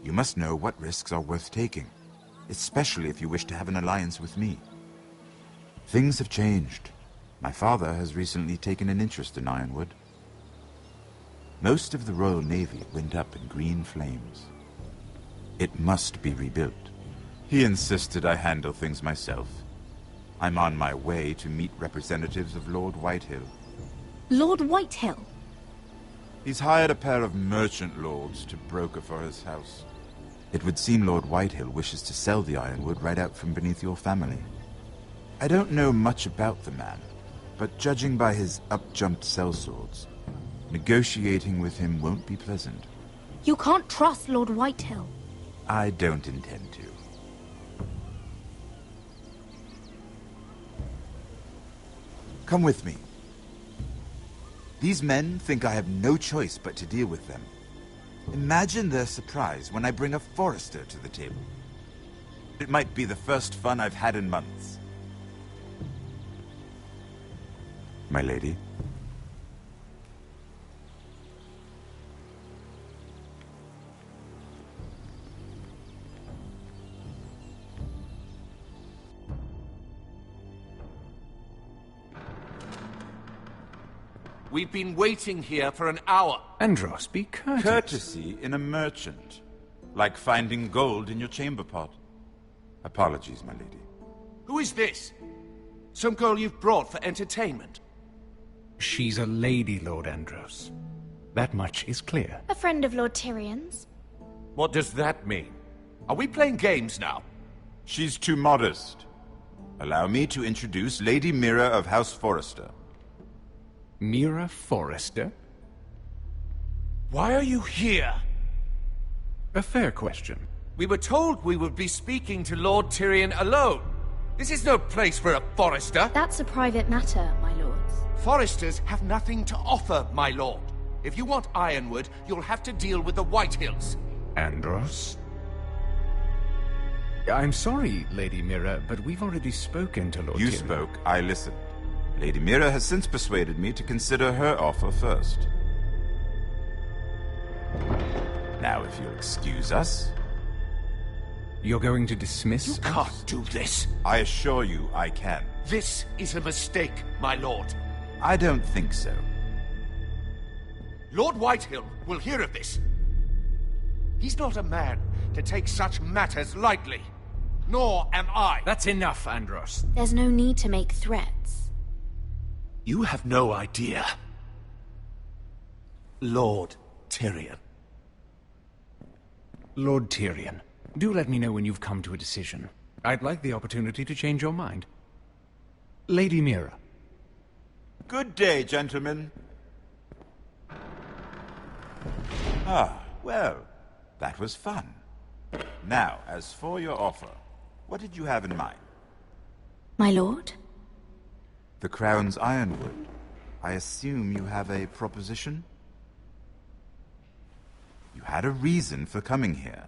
You must know what risks are worth taking, especially if you wish to have an alliance with me. Things have changed. My father has recently taken an interest in Ironwood. Most of the Royal Navy went up in green flames. It must be rebuilt. He insisted I handle things myself. I'm on my way to meet representatives of Lord Whitehill. Lord Whitehill? He's hired a pair of merchant lords to broker for his house. It would seem Lord Whitehill wishes to sell the Ironwood right out from beneath your family. I don't know much about the man, but judging by his up-jumped sellswords, negotiating with him won't be pleasant. You can't trust Lord Whitehill. I don't intend to. Come with me. These men think I have no choice but to deal with them. Imagine their surprise when I bring a Forrester to the table. It might be the first fun I've had in months. My lady. We've been waiting here for an hour. Andros, be courteous. Courtesy in a merchant. Like finding gold in your chamber pot. Apologies, my lady. Who is this? Some girl you've brought for entertainment? She's a lady, Lord Andros. That much is clear. A friend of Lord Tyrion's. What does that mean? Are we playing games now? She's too modest. Allow me to introduce Lady Mira of House Forrester. Mira Forrester? Why are you here? A fair question. We were told we would be speaking to Lord Tyrion alone. This is no place for a Forrester. That's a private matter, my lords. Forresters have nothing to offer, my lord. If you want Ironwood, you'll have to deal with the Whitehills. Andros? I'm sorry, Lady Mira, but we've already spoken to Lord Tyrion. You spoke, I listened. Lady Mira has since persuaded me to consider her offer first. Now, if you'll excuse us... You're going to dismiss us? You can't do this. I assure you I can. This is a mistake, my lord. I don't think so. Lord Whitehill will hear of this. He's not a man to take such matters lightly. Nor am I. That's enough, Andros. There's no need to make threats. You have no idea. Lord Tyrion. Lord Tyrion, do let me know when you've come to a decision. I'd like the opportunity to change your mind. Lady Mira. Good day, gentlemen. Ah, well, that was fun. Now, as for your offer, what did you have in mind? My lord? The Crown's Ironwood. I assume you have a proposition? You had a reason for coming here.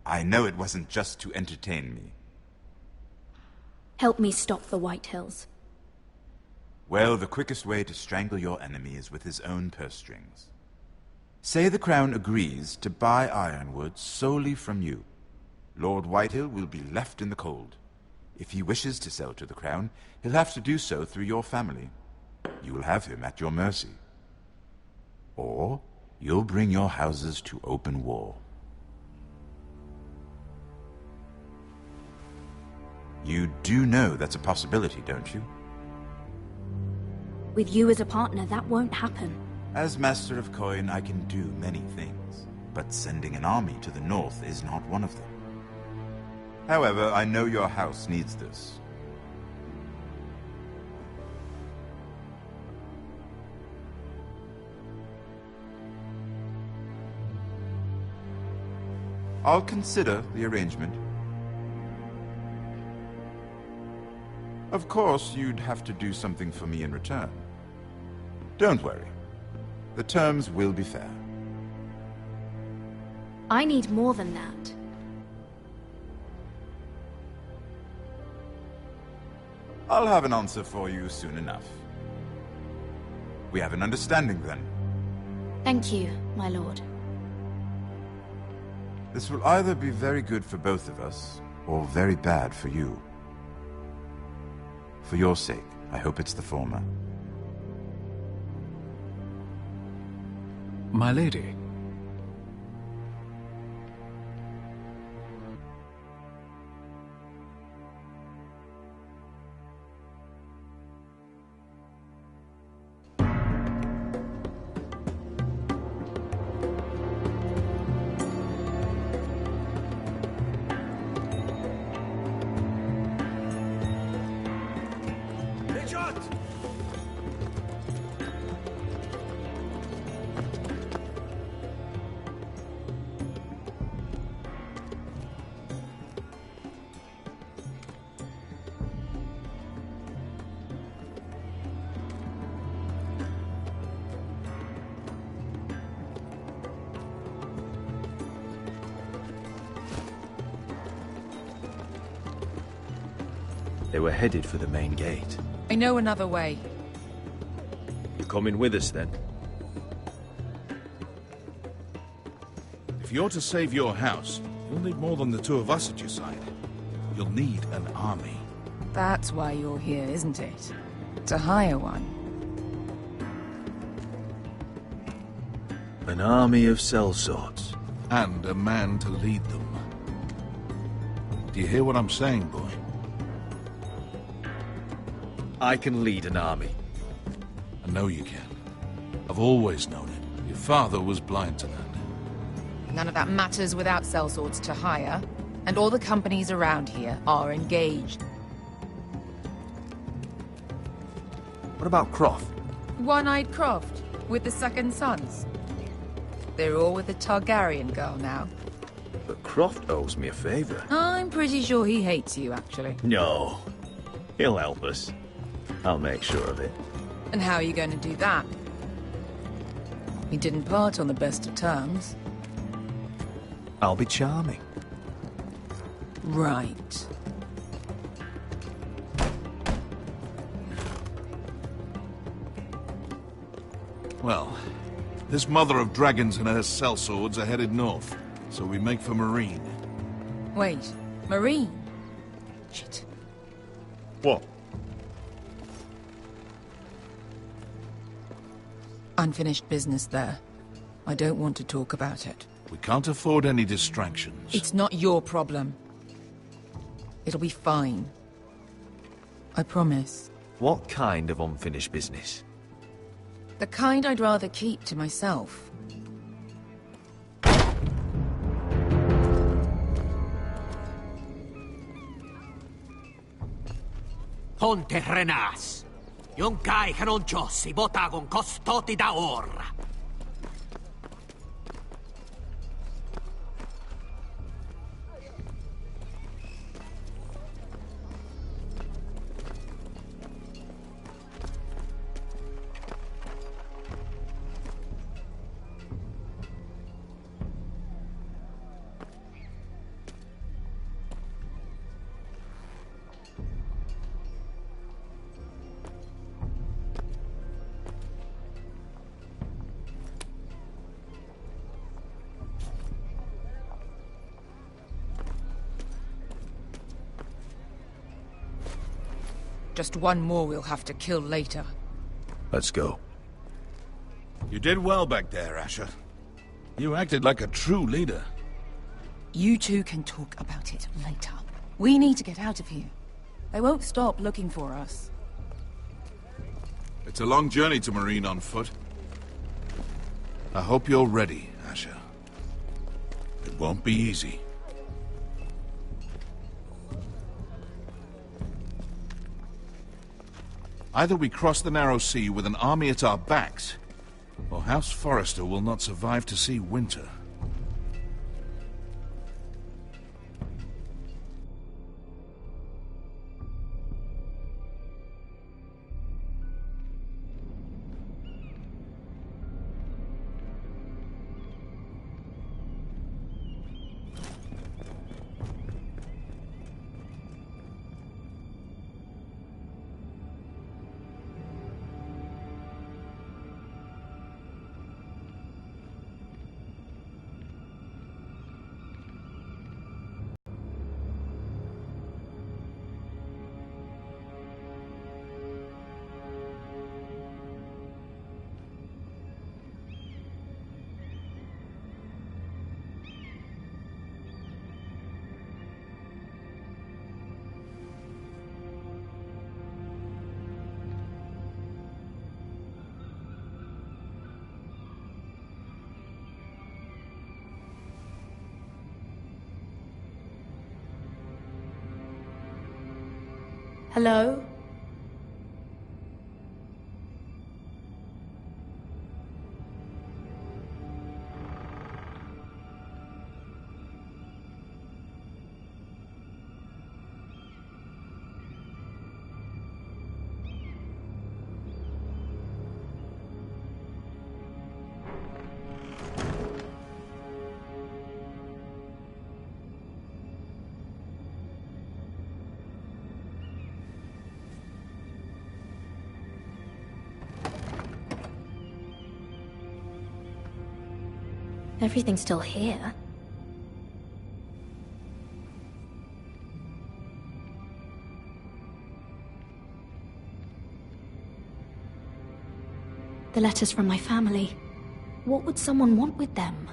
I know it wasn't just to entertain me. Help me stop the Whitehills. Well, the quickest way to strangle your enemy is with his own purse strings. Say the Crown agrees to buy Ironwood solely from you. Lord Whitehill will be left in the cold. If he wishes to sell to the Crown, he'll have to do so through your family. you will have him at your mercy. Or you'll bring your houses to open war. You do know that's a possibility, don't you? With you as a partner, that won't happen. As Master of Coin, I can do many things, but sending an army to the north is not one of them. However, I know your house needs this. I'll consider the arrangement. Of course, you'd have to do something for me in return. Don't worry. The terms will be fair. I need more than that. I'll have an answer for you soon enough. We have an understanding then. Thank you, my lord. This will either be very good for both of us, or very bad for you. For your sake, I hope it's the former. My lady. They were headed for the main gate. I know another way. You're coming with us, then? If you're to save your house, you'll need more than the two of us at your side. You'll need an army. That's why you're here, isn't it? To hire one. An army of sellswords. And a man to lead them. Do you hear what I'm saying, boy? I can lead an army. I know you can. I've always known it. Your father was blind to that. None of that matters without sellswords to hire, and all the companies around here are engaged. What about Croft? One-Eyed Croft, with the second sons. They're all with the Targaryen girl now. But Croft owes me a favor. I'm pretty sure he hates you, actually. No. He'll help us. I'll make sure of it. And how are you going to do that? We didn't part on the best of terms. I'll be charming. Right. Well, this mother of dragons and her sellswords are headed north, so we make for Marine. Wait, Marine? Shit. What? Unfinished business there. I don't want to talk about it. We can't afford any distractions. It's not your problem. It'll be fine. I promise. What kind of unfinished business? The kind I'd rather keep to myself. Ponte Renas. Yung 𝐤𝐡𝐢𝐬 si bota con costoti da orra. Just one more we'll have to kill later. Let's go. You did well back there, Asher. You acted like a true leader. You two can talk about it later. We need to get out of here. They won't stop looking for us. It's a long journey to Marine on foot. I hope you're ready, Asher. It won't be easy. Either we cross the narrow sea with an army at our backs, or House Forrester will not survive to see winter. Hello? Everything's still here. The letters from my family. What would someone want with them?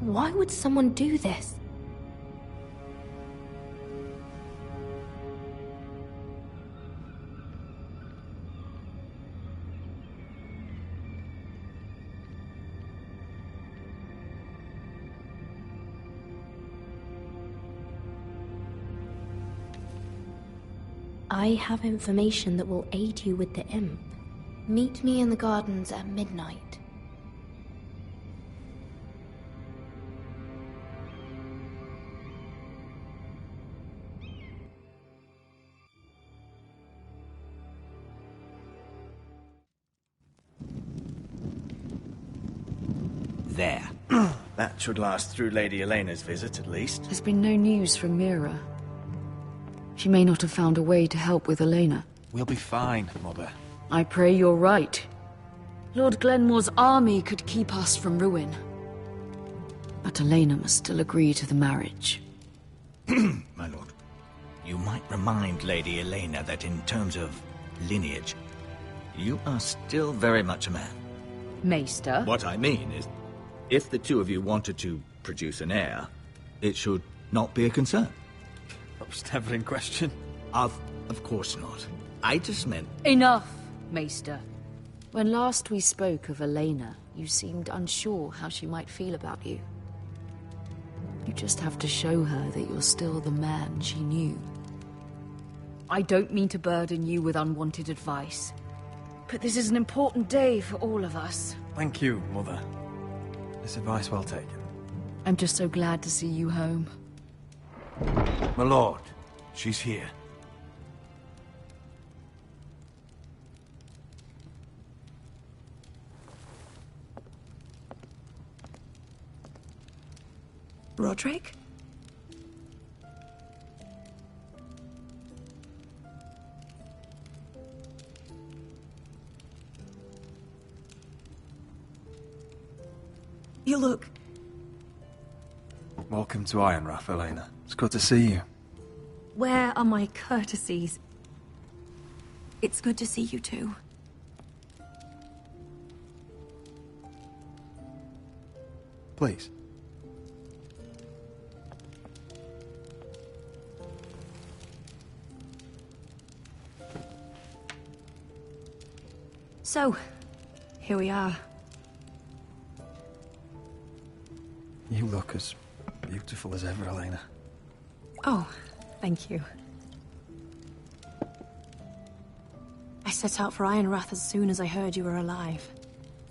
Why would someone do this? I have information that will aid you with the imp. Meet me in the gardens at midnight. There. That should last through Lady Elena's visit, at least. There's been no news from Mira. She may not have found a way to help with Elena. We'll be fine, Mother. I pray you're right. Lord Glenmore's army could keep us from ruin. But Elena must still agree to the marriage. My lord, you might remind Lady Elena that in terms of lineage, you are still very much a man. Maester? What I mean is, if the two of you wanted to produce an heir, it should not be a concern. That was never in question. Of course not. I just meant... Enough, Maester. When last we spoke of Elena, you seemed unsure how she might feel about you. You just have to show her that you're still the man she knew. I don't mean to burden you with unwanted advice, but this is an important day for all of us. Thank you, Mother. This advice well taken. I'm just so glad to see you home. My lord, she's here. Roderick? You look... Welcome to Ironrath, Elena. It's good to see you. Where are my courtesies? It's good to see you too. Please. So, here we are. You look as beautiful as ever, Elena. Oh, thank you. I set out for Ironrath as soon as I heard you were alive.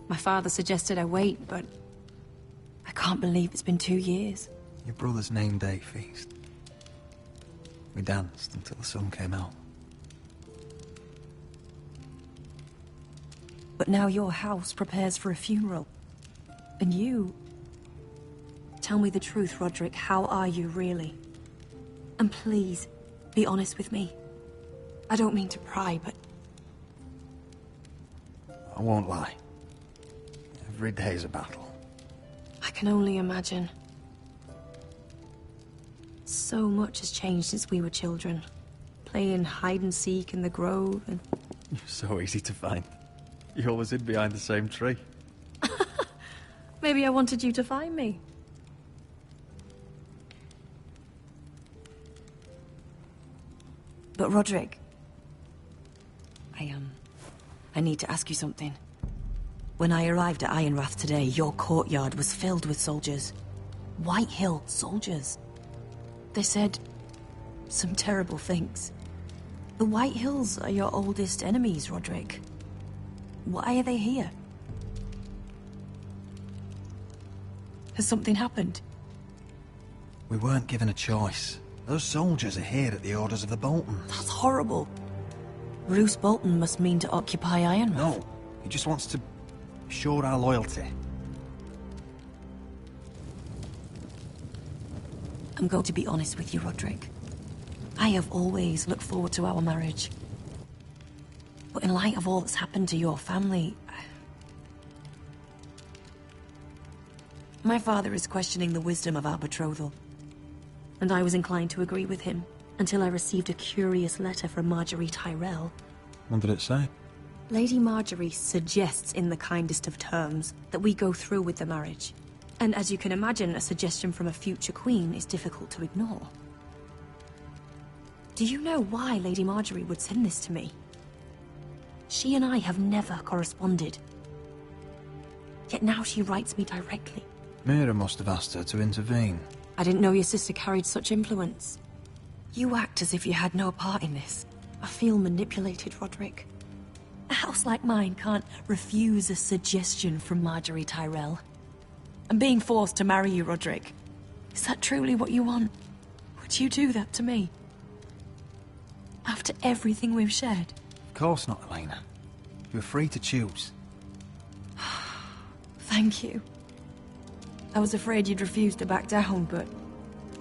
My father suggested I wait, but I can't believe it's been 2 years. Your brother's name day feast. We danced until the sun came out. But now your house prepares for a funeral. And you... Tell me the truth, Roderick. How are you, really? And please, be honest with me. I don't mean to pry, but... I won't lie. Every day's a battle. I can only imagine. So much has changed since we were children. Playing hide and seek in the grove and... You're so easy to find. You always hid behind the same tree. Maybe I wanted you to find me. But Roderick... I need to ask you something. When I arrived at Ironrath today, your courtyard was filled with soldiers. Whitehill soldiers. They said some terrible things. The Whitehills are your oldest enemies, Roderick. Why are they here? Has something happened? We weren't given a choice. Those soldiers are here at the orders of the Boltons. That's horrible. Roose Bolton must mean to occupy Ironrath. No, he just wants to assure our loyalty. I'm going to be honest with you, Roderick. I have always looked forward to our marriage. But in light of all that's happened to your family... My father is questioning the wisdom of our betrothal. And I was inclined to agree with him, until I received a curious letter from Marjorie Tyrell. What did it say? Lady Marjorie suggests in the kindest of terms that we go through with the marriage. And as you can imagine, a suggestion from a future queen is difficult to ignore. Do you know why Lady Marjorie would send this to me? She and I have never corresponded. Yet now she writes me directly. Mira must have asked her to intervene. I didn't know your sister carried such influence. You act as if you had no part in this. I feel manipulated, Roderick. A house like mine can't refuse a suggestion from Marjorie Tyrell. I'm being forced to marry you, Roderick. Is that truly what you want? Would you do that to me? After everything we've shared? Of course not, Elena. You're free to choose. Thank you. I was afraid you'd refuse to back down, but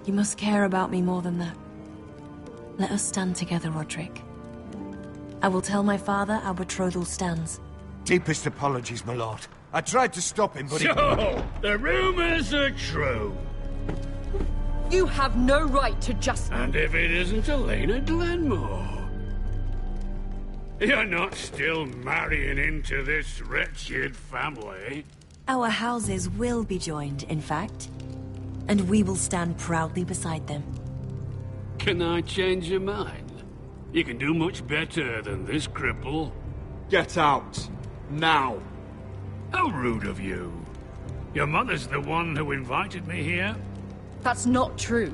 you must care about me more than that. Let us stand together, Roderick. I will tell my father our betrothal stands. Deepest apologies, my lord. I tried to stop him, but So, the rumors are true. You have no right to just... And if it isn't Elena Glenmore? You're not still marrying into this wretched family? Our houses will be joined, in fact. And we will stand proudly beside them. Can I change your mind? You can do much better than this cripple. Get out. Now. How rude of you. Your mother's the one who invited me here. That's not true.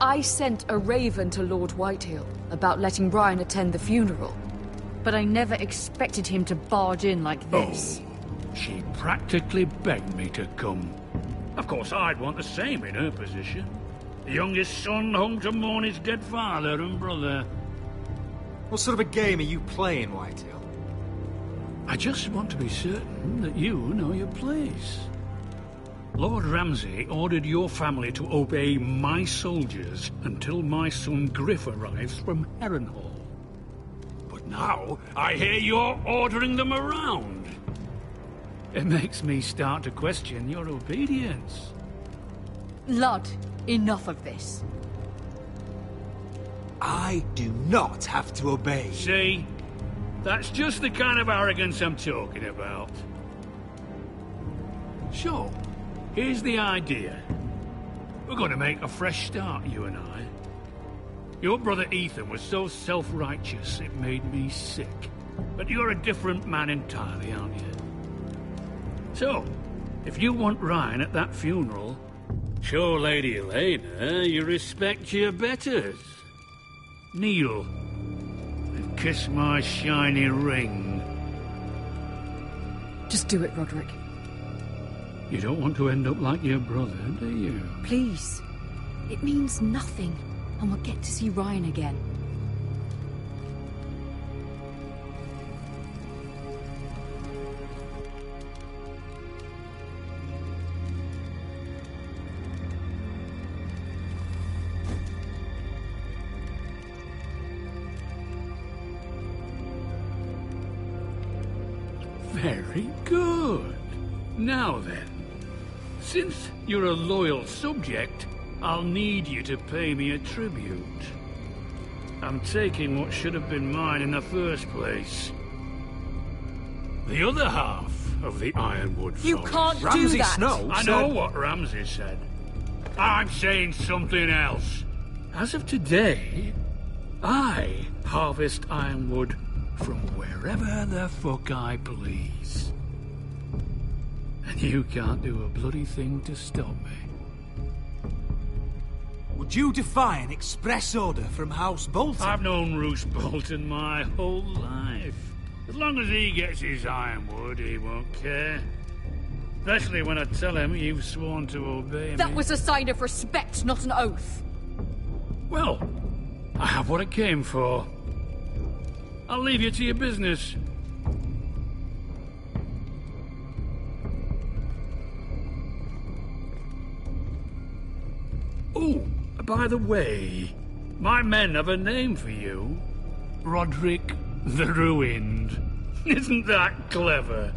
I sent a raven to Lord Whitehill about letting Brian attend the funeral. But I never expected him to barge in like this. Oh, she practically begged me to come. Of course, I'd want the same in her position. The youngest son home to mourn his dead father and brother. What sort of a game are you playing, Whitehill? I just want to be certain that you know your place. Lord Ramsay ordered your family to obey my soldiers until my son Griff arrives from Harrenhal. But now, I hear you're ordering them around. It makes me start to question your obedience. Lud, enough of this. I do not have to obey. See? That's just the kind of arrogance I'm talking about. So, here's the idea. We're going to make a fresh start, you and I. Your brother Ethan was so self-righteous it made me sick. But you're a different man entirely, aren't you? So, if you want Ryan at that funeral, show Lady Elena you respect your betters. Kneel and kiss my shiny ring. Just do it, Roderick. You don't want to end up like your brother, do you? Please. It means nothing, and we'll get to see Ryan again. Very good. Now then, since you're a loyal subject, I'll need you to pay me a tribute. I'm taking what should have been mine in the first place. The other half of the Ironwood Forest. You can't do that! Snow I know what Ramsay said. I'm saying something else. As of today, I harvest Ironwood from wherever the fuck I please. And you can't do a bloody thing to stop me. Would you defy an express order from House Bolton? I've known Roose Bolton my whole life. As long as he gets his Ironwood, he won't care. Especially when I tell him you've sworn to obey me. That was a sign of respect, not an oath. Well, I have what I came for. I'll leave you to your business. Oh, by the way, my men have a name for you. Roderick the Ruined. Isn't that clever?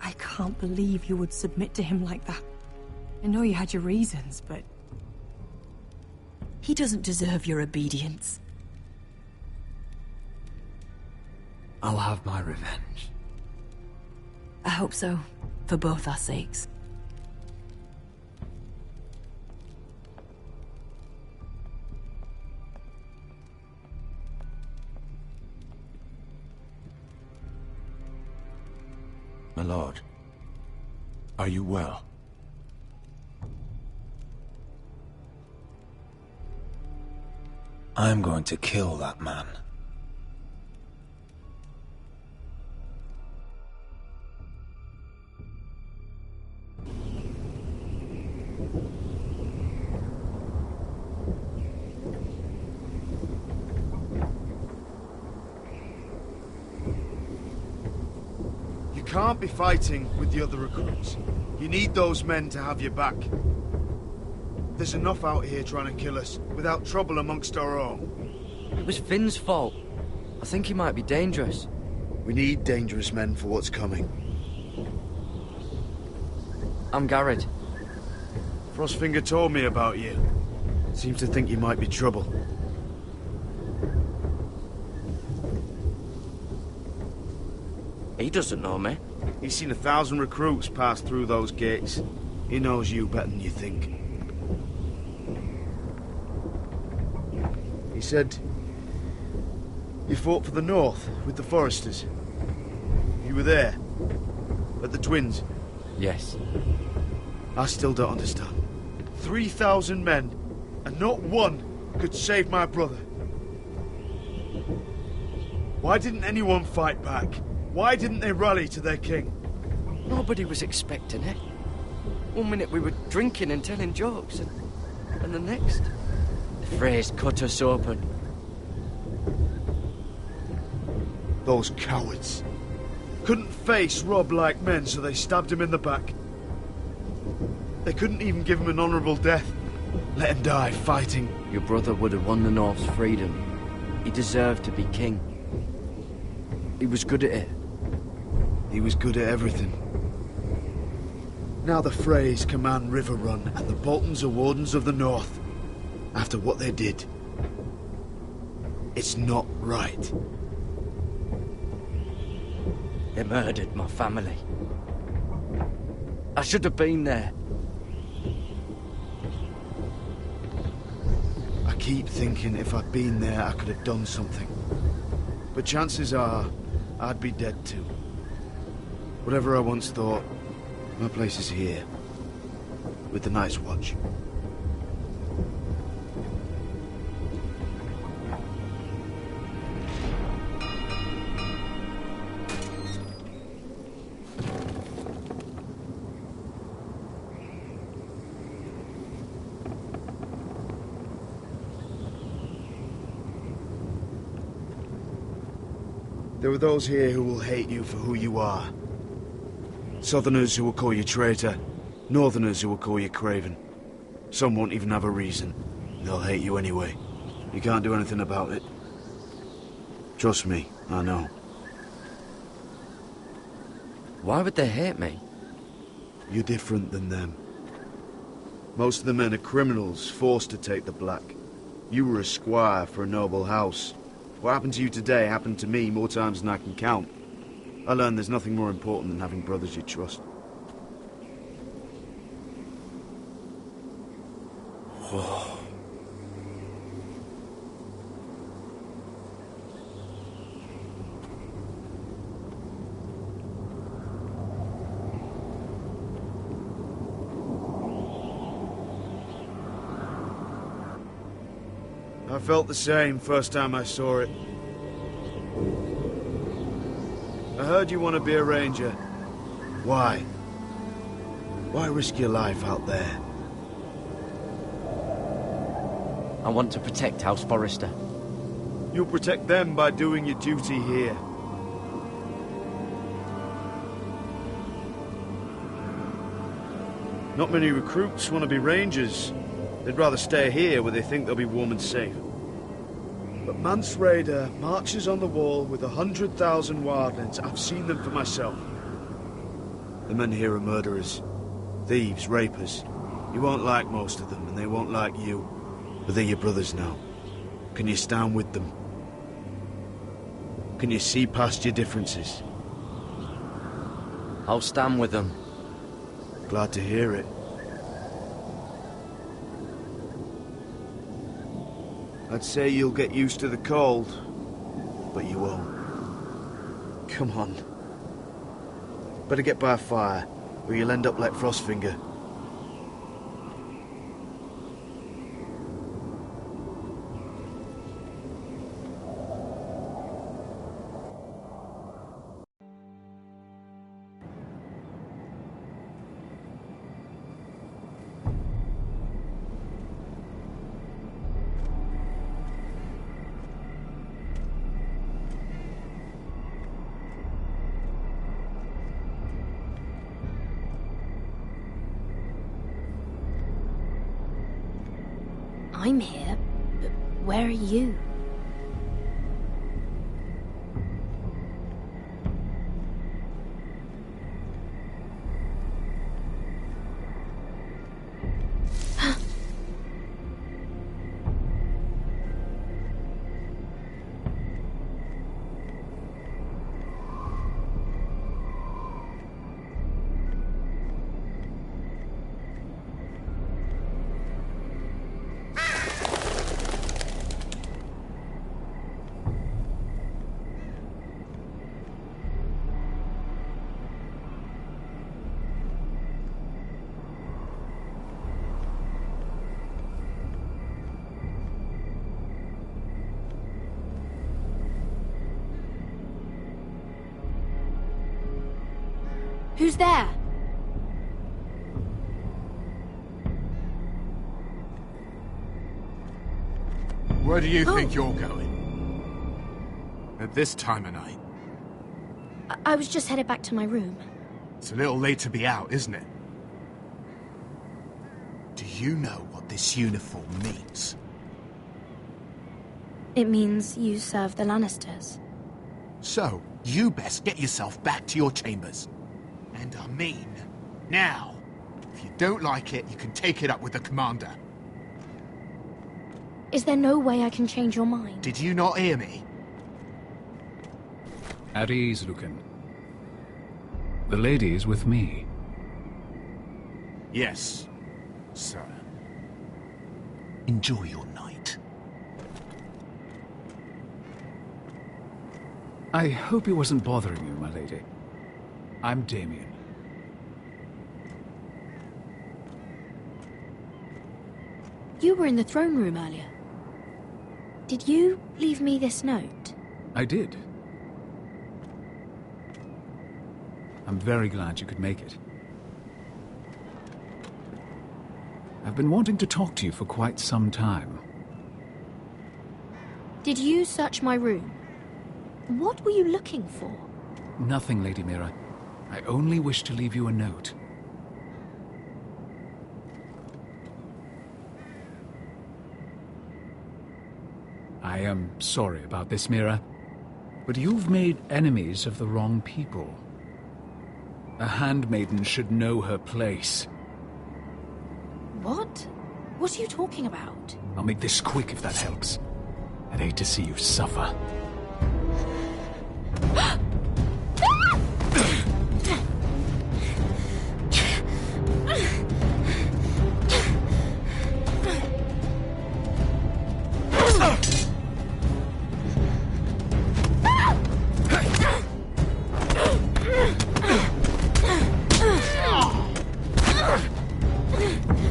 I can't believe you would submit to him like that. I know you had your reasons, but... he doesn't deserve your obedience. I'll have my revenge. I hope so, for both our sakes. My lord, are you well? I'm going to kill that man. You can't be fighting with the other recruits. You need those men to have your back. There's enough out here trying to kill us, without trouble amongst our own. It was Finn's fault. I think he might be dangerous. We need dangerous men for what's coming. I'm Garrett. Frostfinger told me about you. Seems to think you might be trouble. He doesn't know me. He's seen 1,000 recruits pass through those gates. He knows you better than you think. He said you fought for the North with the Foresters. You were there, at the Twins. Yes. I still don't understand. 3,000 men, and not one could save my brother. Why didn't anyone fight back? Why didn't they rally to their king? Nobody was expecting it. One minute we were drinking and telling jokes, and the next, the phrase cut us open. Those cowards. Couldn't face Rob like men, so they stabbed him in the back. They couldn't even give him an honourable death. Let him die fighting. Your brother would have won the North's freedom. He deserved to be king. He was good at it. He was good at everything. Now the Freys command Riverrun, and the Boltons are Wardens of the North. After what they did. It's not right. They murdered my family. I should have been there. I keep thinking if I'd been there, I could have done something. But chances are, I'd be dead too. Whatever I once thought, my place is here. With the Night's Watch. There are those here who will hate you for who you are. Southerners who will call you traitor. Northerners who will call you craven. Some won't even have a reason. They'll hate you anyway. You can't do anything about it. Trust me, I know. Why would they hate me? You're different than them. Most of the men are criminals, forced to take the black. You were a squire for a noble house. What happened to you today happened to me more times than I can count. I learned there's nothing more important than having brothers you trust. I felt the same first time I saw it. I heard you want to be a ranger. Why? Why risk your life out there? I want to protect House Forrester. You'll protect them by doing your duty here. Not many recruits want to be rangers. They'd rather stay here where they think they'll be warm and safe. But Mance Rayder marches on the wall with 100,000 wildlings. I've seen them for myself. The men here are murderers. Thieves, rapers. You won't like most of them, and they won't like you. But they're your brothers now. Can you stand with them? Can you see past your differences? I'll stand with them. Glad to hear it. I'd say you'll get used to the cold, but you won't. Come on. Better get by a fire, or you'll end up like Frostfinger. I'm here, but where are you? Who's there? Where do you think you're going? At this time of night? I was just headed back to my room. It's a little late to be out, isn't it? Do you know what this uniform means? It means you serve the Lannisters. So, you best get yourself back to your chambers. And I mean, now. If you don't like it, you can take it up with the commander. Is there no way I can change your mind? Did you not hear me? At ease, Lucan. The lady is with me. Yes, sir. Enjoy your night. I hope he wasn't bothering you, my lady. I'm Damien. You were in the throne room earlier. Did you leave me this note? I did. I'm very glad you could make it. I've been wanting to talk to you for quite some time. Did you search my room? What were you looking for? Nothing, Lady Mira. I only wish to leave you a note. I am sorry about this, Mira, but you've made enemies of the wrong people. A handmaiden should know her place. What? What are you talking about? I'll make this quick if that helps. I'd hate to see you suffer.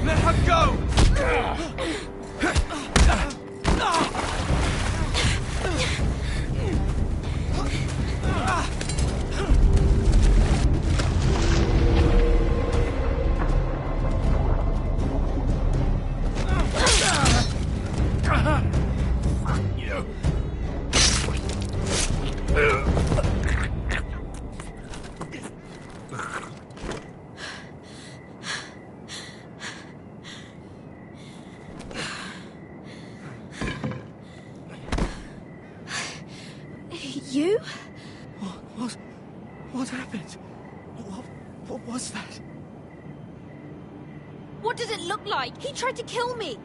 Let her go! You? What happened? What was that? What does it look like? He tried to kill me!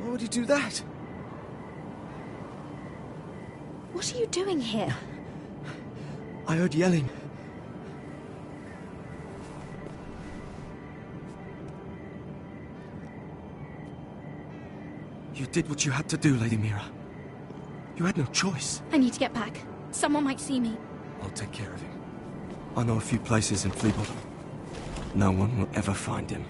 Why would he do that? What are you doing here? I heard yelling. You did what you had to do, Lady Mira. You had no choice. I need to get back. Someone might see me. I'll take care of him. I know a few places in Fleabottom. No one will ever find him.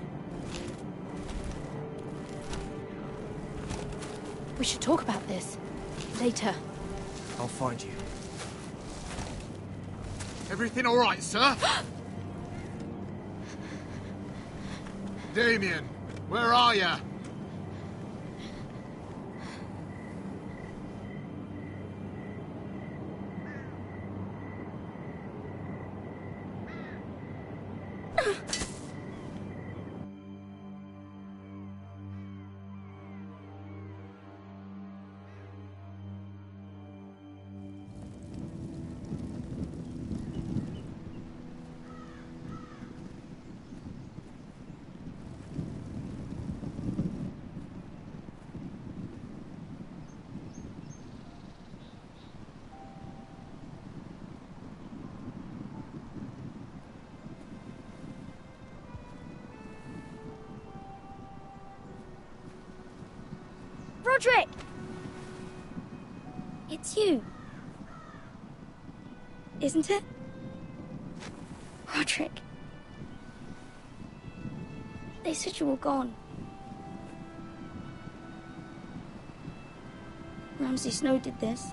We should talk about this. Later. I'll find you. Everything all right, sir? Damien, where are you? Roderick! It's you. Isn't it? Roderick. They said you were gone. Ramsay Snow did this.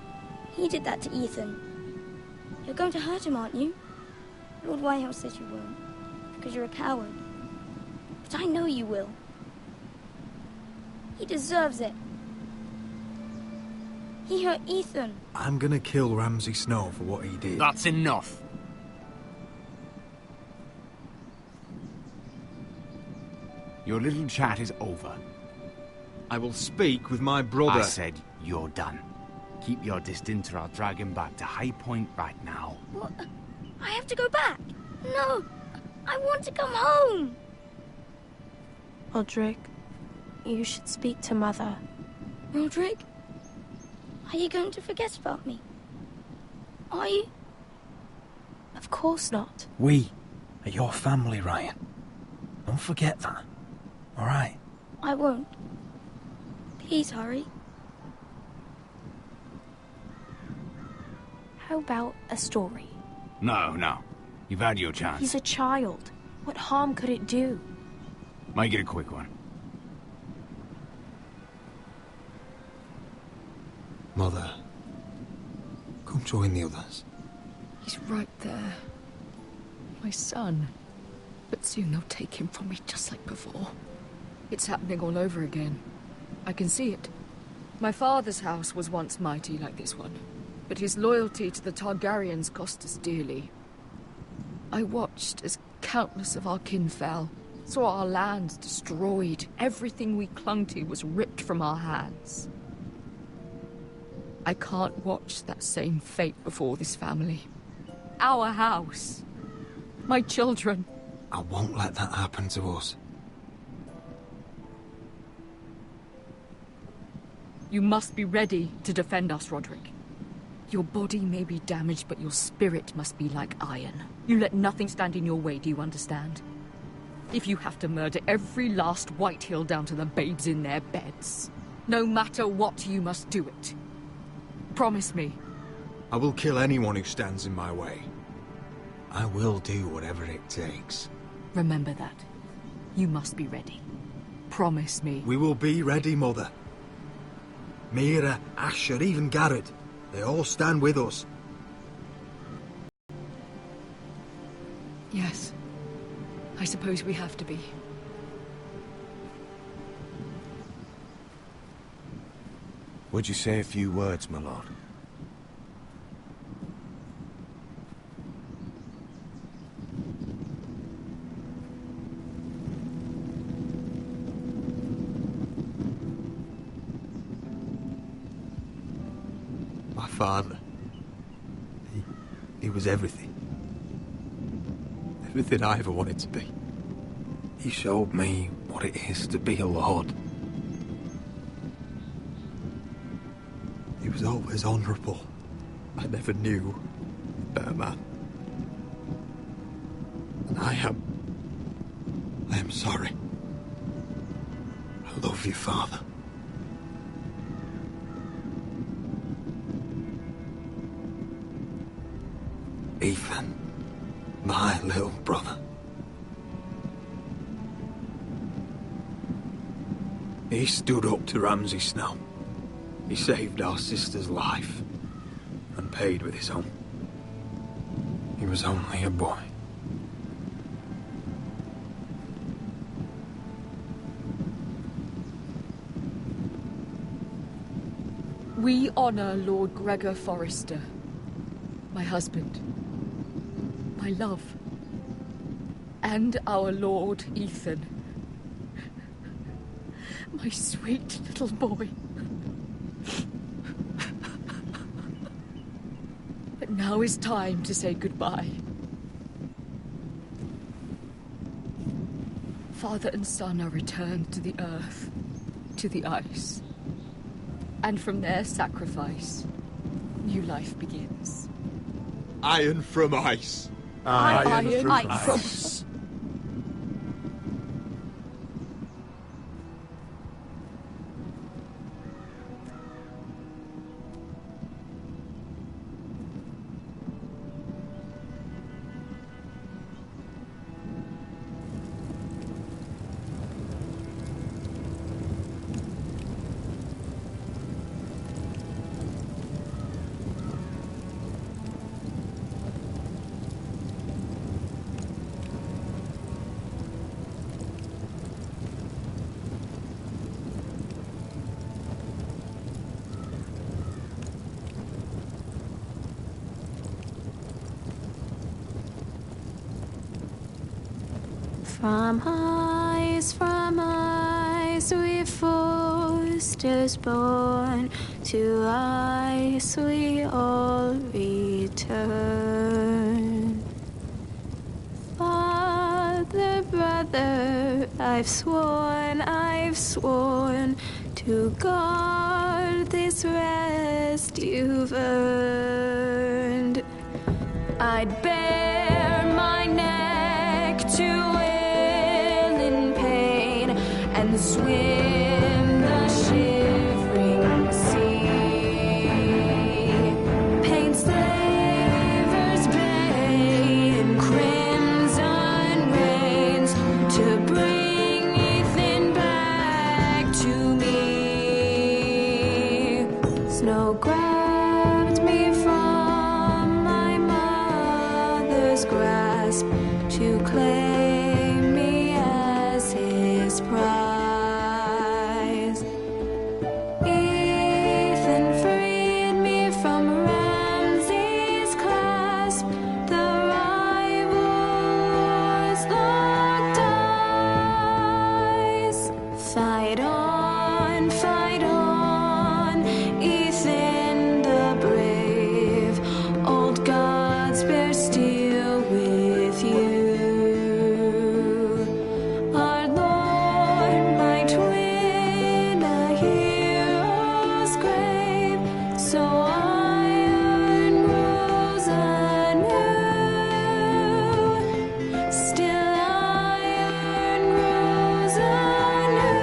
He did that to Ethan. You're going to hurt him, aren't you? Lord Whitehouse says you won't, because you're a coward. But I know you will. He deserves it. He hurt Ethan. I'm gonna kill Ramsay Snow for what he did. That's enough. Your little chat is over. I will speak with my brother. I said you're done. Keep your distance or I'll drag him back to High Point right now. What? I have to go back. No, I want to come home. Roderick, you should speak to Mother. Roderick, are you going to forget about me? Are you? Of course not. We are your family, Ryan. Don't forget that. All right? I won't. Please hurry. How about a story? No, no. You've had your chance. He's a child. What harm could it do? Make it a quick one. Mother, come join the others. He's right there. My son. But soon they'll take him from me just like before. It's happening all over again. I can see it. My father's house was once mighty like this one, but his loyalty to the Targaryens cost us dearly. I watched as countless of our kin fell, saw our lands destroyed, everything we clung to was ripped from our hands. I can't watch that same fate before this family. Our house. My children. I won't let that happen to us. You must be ready to defend us, Roderick. Your body may be damaged, but your spirit must be like iron. You let nothing stand in your way, do you understand? If you have to murder every last Whitehill down to the babes in their beds, no matter what, you must do it. Promise me. I will kill anyone who stands in my way. I will do whatever it takes. Remember that. You must be ready. Promise me. We will be ready, Mother. Mira, Asher, even Garrett. They all stand with us. Yes. I suppose we have to be. Would you say a few words, my lord? My father. He was everything. Everything I ever wanted to be. He showed me what it is to be a lord. He was always honourable. I never knew a better man. And I am sorry. I love you, Father. Ethan, my little brother. He stood up to Ramsay Snow. He saved our sister's life and paid with his own. He was only a boy. We honor Lord Gregor Forrester, my husband, my love, and our Lord Ethan, my sweet little boy. But now is time to say goodbye. Father and son are returned to the earth, to the ice. And from their sacrifice, new life begins. Iron from ice. Iron from ice. From ice we foresters born, to ice we all return. Father, brother, I've sworn to guard this rest you've earned. I'd bare my neck to wail in pain and swim the shivering sea. Paint slavers bay in crimson rains to bring Ethan back to me. Snow grabbed me from my mother's grasp to claim me as his prize. Ethan freed me from Ramsay's clasp. The rivals locked eyes. Fight on, Ethan the brave. Old gods bear steel with you. Our Lord might win a hero's grave, so iron grows anew. Still iron grows anew.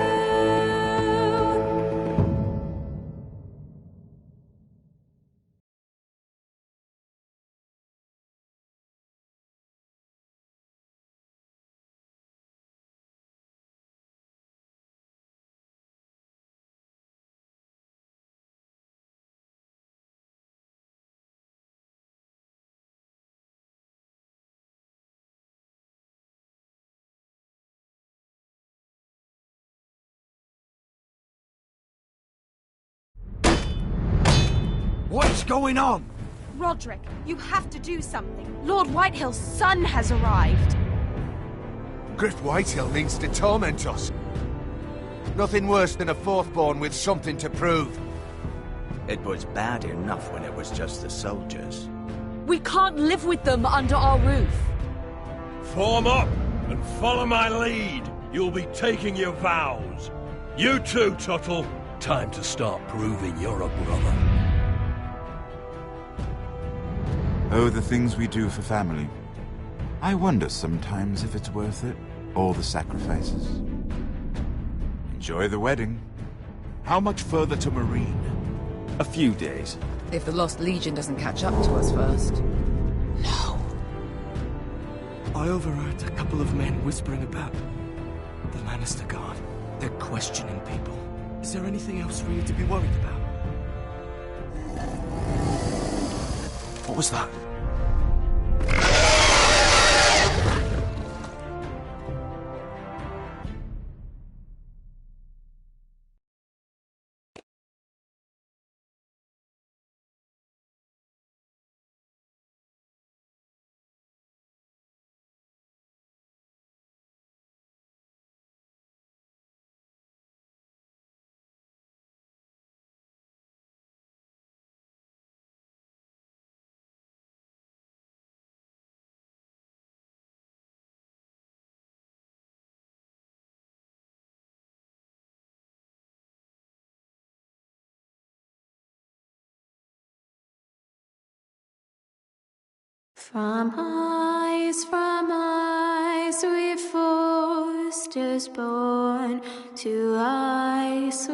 What's going on? Roderick, you have to do something. Lord Whitehill's son has arrived. Griff Whitehill means to torment us. Nothing worse than a fourthborn with something to prove. It was bad enough when it was just the soldiers. We can't live with them under our roof. Form up and follow my lead. You'll be taking your vows. You too, Tuttle. Time to start proving you're a brother. Oh, the things we do for family. I wonder sometimes if it's worth it, all the sacrifices. Enjoy the wedding. How much further to Marine? A few days. If the Lost Legion doesn't catch up to us first. No. I overheard a couple of men whispering about the Lannister Guard. They're questioning people. Is there anything else we need to be worried about? What was that? From ice we foresters born, to ice